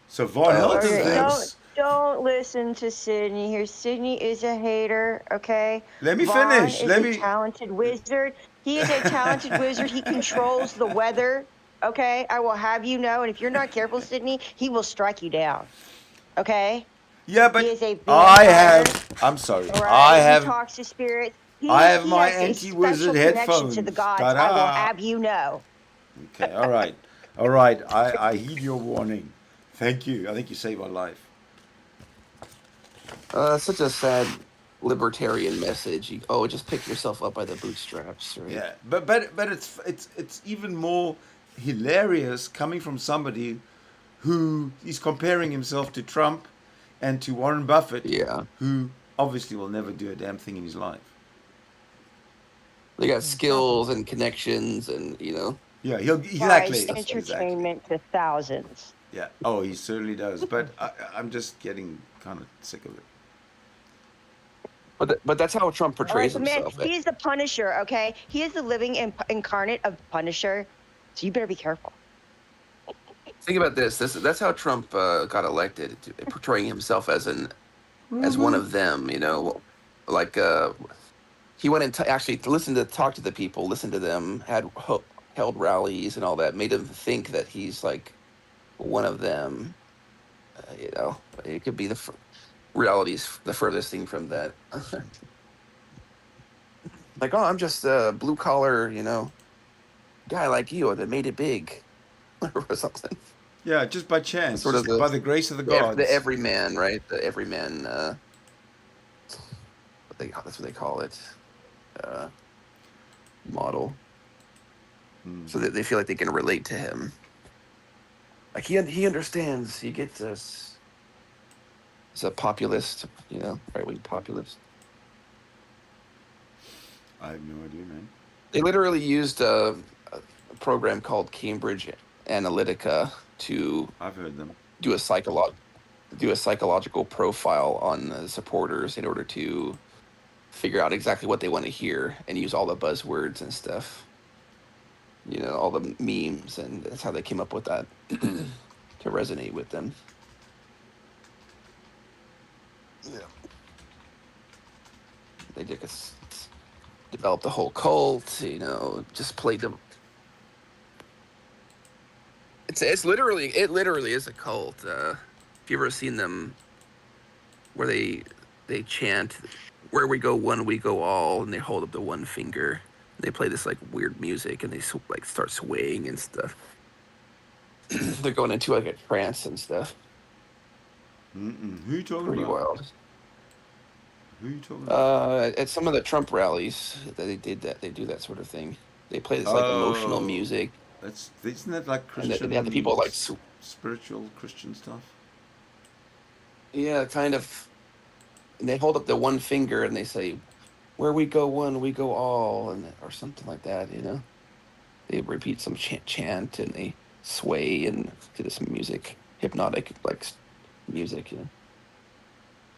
So Von Helton thinks...
Don't listen to Sydney here. Sydney is a hater, okay?
Let me
Vaughn
finish.
Is a talented wizard. He is a talented wizard. He controls the weather, okay? I will have you know. And if you're not careful, Sydney, he will strike you down, okay?
Yeah, but
he is a
I'm sorry.
Right? He talks to spirits.
I have my
has a
anti-wizard
special connection
headphones.
to the gods.
Ta-da.
I will have you know.
Okay, all right. I heed your warning. Thank you. I think you saved my life.
Such a sad libertarian message. Just pick yourself up by the bootstraps, right?
Yeah, but it's even more hilarious coming from somebody who is comparing himself to Trump and to Warren Buffett, who obviously will never do a damn thing in his life.
They got skills and connections, and
Yeah, exactly.
Entertainment to thousands.
Yeah. Oh, he certainly does. But I'm just getting kind of sick of it.
But that's how Trump portrays himself.
Man, he's the Punisher, okay? He is the living incarnate of Punisher. So you better be careful.
Think about this. That's how Trump got elected, portraying himself as one of them. Like he went and actually talk to the people, listen to them, held rallies and all that, made them think that he's like one of them. It could be reality's the furthest thing from that. Like, I'm just a blue collar, guy like you that made it big, or something.
Yeah, just by chance,
sort of
by the grace of the gods.
The everyman, right? The everyman. That's what they call it. Model. So that they feel like they can relate to him. Like he understands. He gets us. He's a populist, right-wing populist.
I have no idea, man.
They literally used a program called Cambridge Analytica to
I've heard them
do a psychological profile on the supporters in order to figure out exactly what they want to hear and use all the buzzwords and stuff. All the memes, and that's how they came up with that to resonate with them. Yeah. They developed a whole cult, just played them. It literally is a cult. If you ever seen them where they chant, "Where we go one, we go all," and they hold up the one finger. They play this like weird music, and they like start swaying and stuff. They're going into like a trance and stuff.
Who you talking
Pretty
about?
wild.
Who you talking about?
At some of the Trump rallies, they do that sort of thing. They play this like emotional
Oh,
music,
isn't that like
and they have the people like,
spiritual Christian stuff?
yeah, kind of. And they hold up the one finger and they say, "Where we go one, we go all," and or something like that. You know, they repeat some chant and they sway and to this music, hypnotic like music. You know.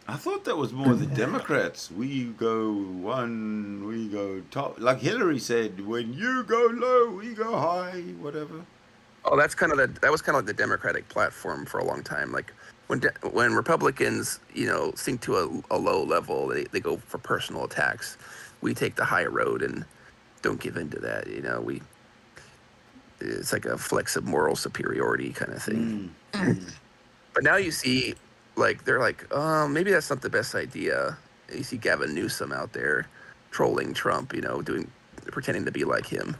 I thought that was more the Democrats. We go one, we go top. Like Hillary said, when you go low, we go high, whatever.
Oh, that was kind of like the Democratic platform for a long time. Like when Republicans, sink to a low level, they go for personal attacks. We take the high road and don't give in to that. It's like a flex of moral superiority kind of thing. But now you see, like, they're like, oh, maybe that's not the best idea. And you see Gavin Newsom out there trolling Trump, pretending to be like him.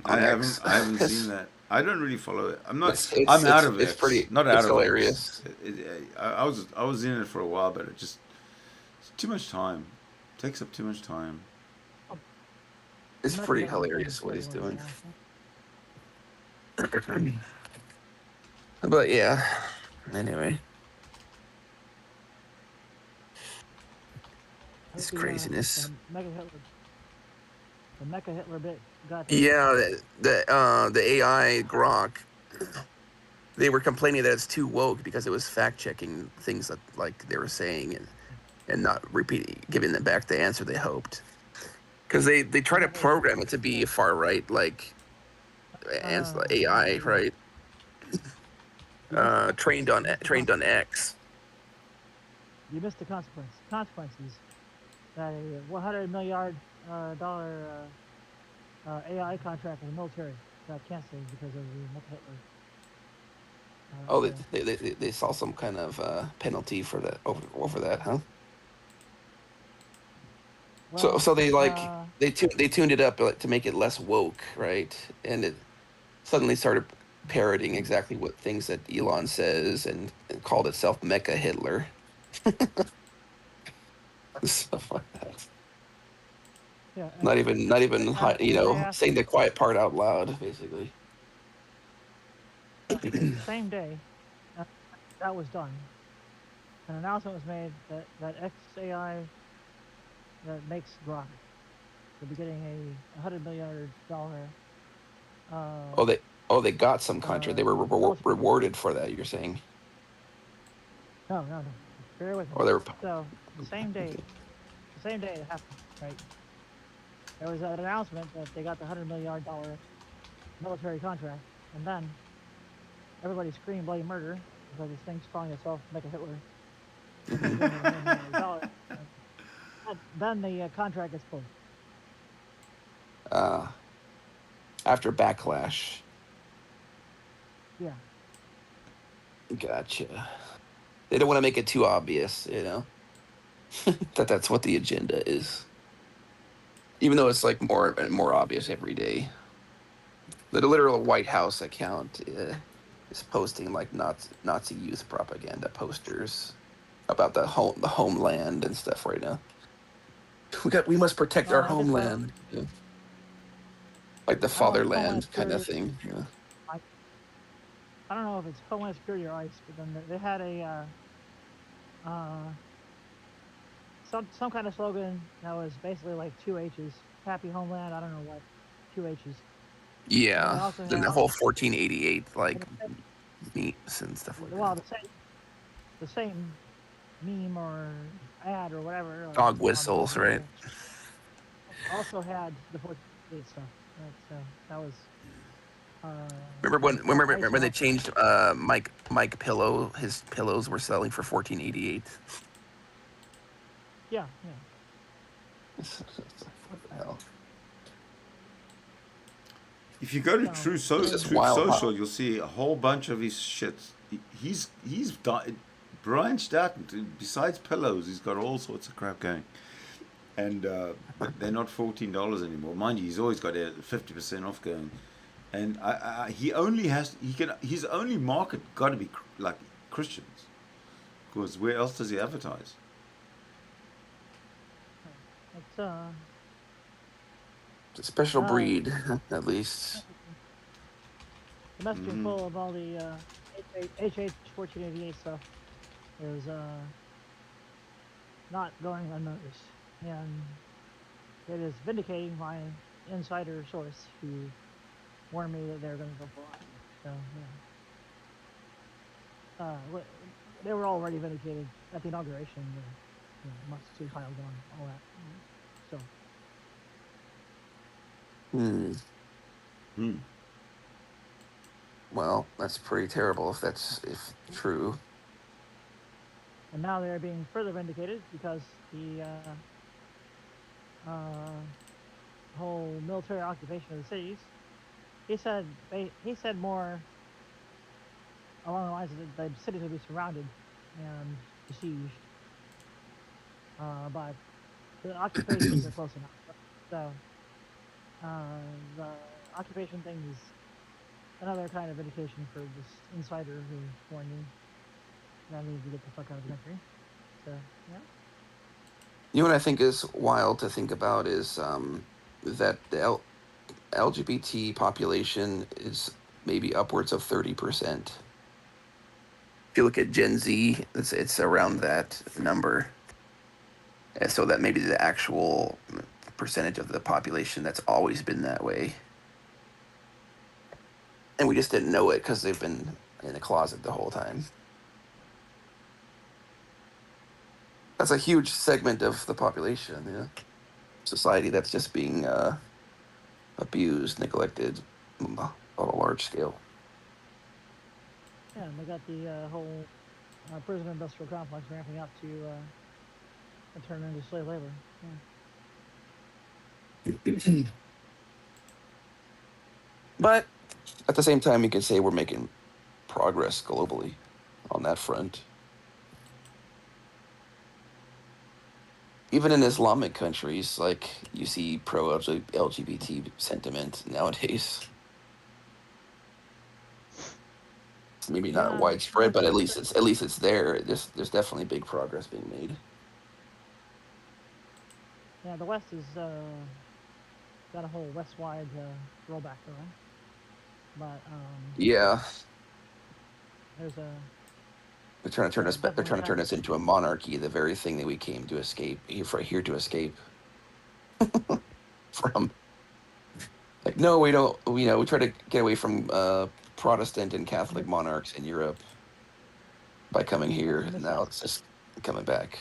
I
X.
haven't seen that. I don't really follow it. I'm not.
It's
I'm out of it.
It's
not out of
hilarious.
it. I was in it for a while, but it's too much time. It takes up too much time.
It's pretty hilarious what he's doing. But yeah, anyway, it's craziness.
The Mecha Hitler bit got.
Yeah, the AI Grok, they were complaining that it's too woke because it was fact checking things that like they were saying and not giving them back the answer they hoped. Because they try to program it to be far right, like AI, right? Trained on X.
You missed the consequences. That a $100 million AI contract with the military got canceled because of the Mecha Hitler.
They saw some kind of penalty for that over that, huh?
Well,
So they they tuned it up to make it less woke, right? And it suddenly started parroting exactly what things that Elon says and called itself Mecha Hitler. Stuff like that.
Yeah,
Not even saying the quiet part out loud, basically.
Same day that was done, an announcement was made that XAI that makes Grok will be getting a $100 million.
They got some contract. They were rewarded for that. You're saying?
No. Bear with me.
Or they were.
So the same day it happened, right? There was an announcement that they got the $100 million military contract, and then everybody screamed bloody murder because this thing's calling itself Mecha Hitler. Then the contract gets pulled.
After backlash.
Yeah.
Gotcha. They don't want to make it too obvious, that's what the agenda is. Even though it's like more and more obvious every day. The literal White House account is posting like Nazi youth propaganda posters about the homeland and stuff right now. We must protect our homeland. Yeah. Like the fatherland kind of thing. Yeah.
I don't know if it's Homeland Security or ICE, but then they had some kind of slogan that was basically like 2 H's. Happy Homeland, I don't know what, 2 H's.
Yeah, then the whole 1488 like memes and stuff like that.
Well, the same meme or ad or whatever.
Dog whistles, right?
Also had the 1488 stuff. That was.
Remember when they changed Mike Pillow? His pillows were selling for $14.88.
Yeah.
What the hell?
If you go to Truth Social, you'll see a whole bunch of his shits. He's branched out. Besides pillows, he's got all sorts of crap going. And they're not $14 anymore. Mind you, he's always got a 50% off going. And his only market got to be like Christians. Because where else does he advertise?
It's
It's a special
Uh,
breed, at least.
the messaging
Mhm.
full of all the HH 1488 stuff is not going unnoticed, and it is vindicating my insider source who warned me that they're going to go for it. So they were already vindicated at the inauguration. Must see Kyle going, all that. So
Hmm.
Well, that's pretty terrible if true.
and now they're being further vindicated because the whole military occupation of the cities. He said more along the lines that the cities would be surrounded and besieged, but the occupations are close enough. So the occupation thing is another kind of indication for this insider who warned me that I needed to get the fuck out of the country. So yeah.
You know what I think is wild to think about is that the LGBT population is maybe upwards of 30%. If you look at Gen Z, it's around that number. And so that may be the actual percentage of the population that's always been that way. And we just didn't know it because they've been in the closet the whole time. That's a huge segment of the population, yeah. Society that's just being abused, neglected on a large scale.
Yeah, and they got the whole prison industrial complex ramping up to turn into slave labor. Yeah.
But at the same time, you could say we're making progress globally on that front. Even in Islamic countries, like you see pro LGBT sentiment nowadays. It's maybe not
Yeah,
widespread, but at least it's there. There's definitely big progress being made.
yeah, the West is got a whole West-wide rollback going, but
Yeah,
there's a
they're trying to turn us. They're
definitely
trying to turn us into a monarchy, the very thing that we came to escape here to escape from. Like, no, we don't. We try to get away from Protestant and Catholic monarchs in Europe by coming here. Now it's just coming back.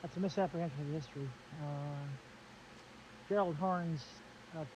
That's a misapprehension of history. Gerald Horne's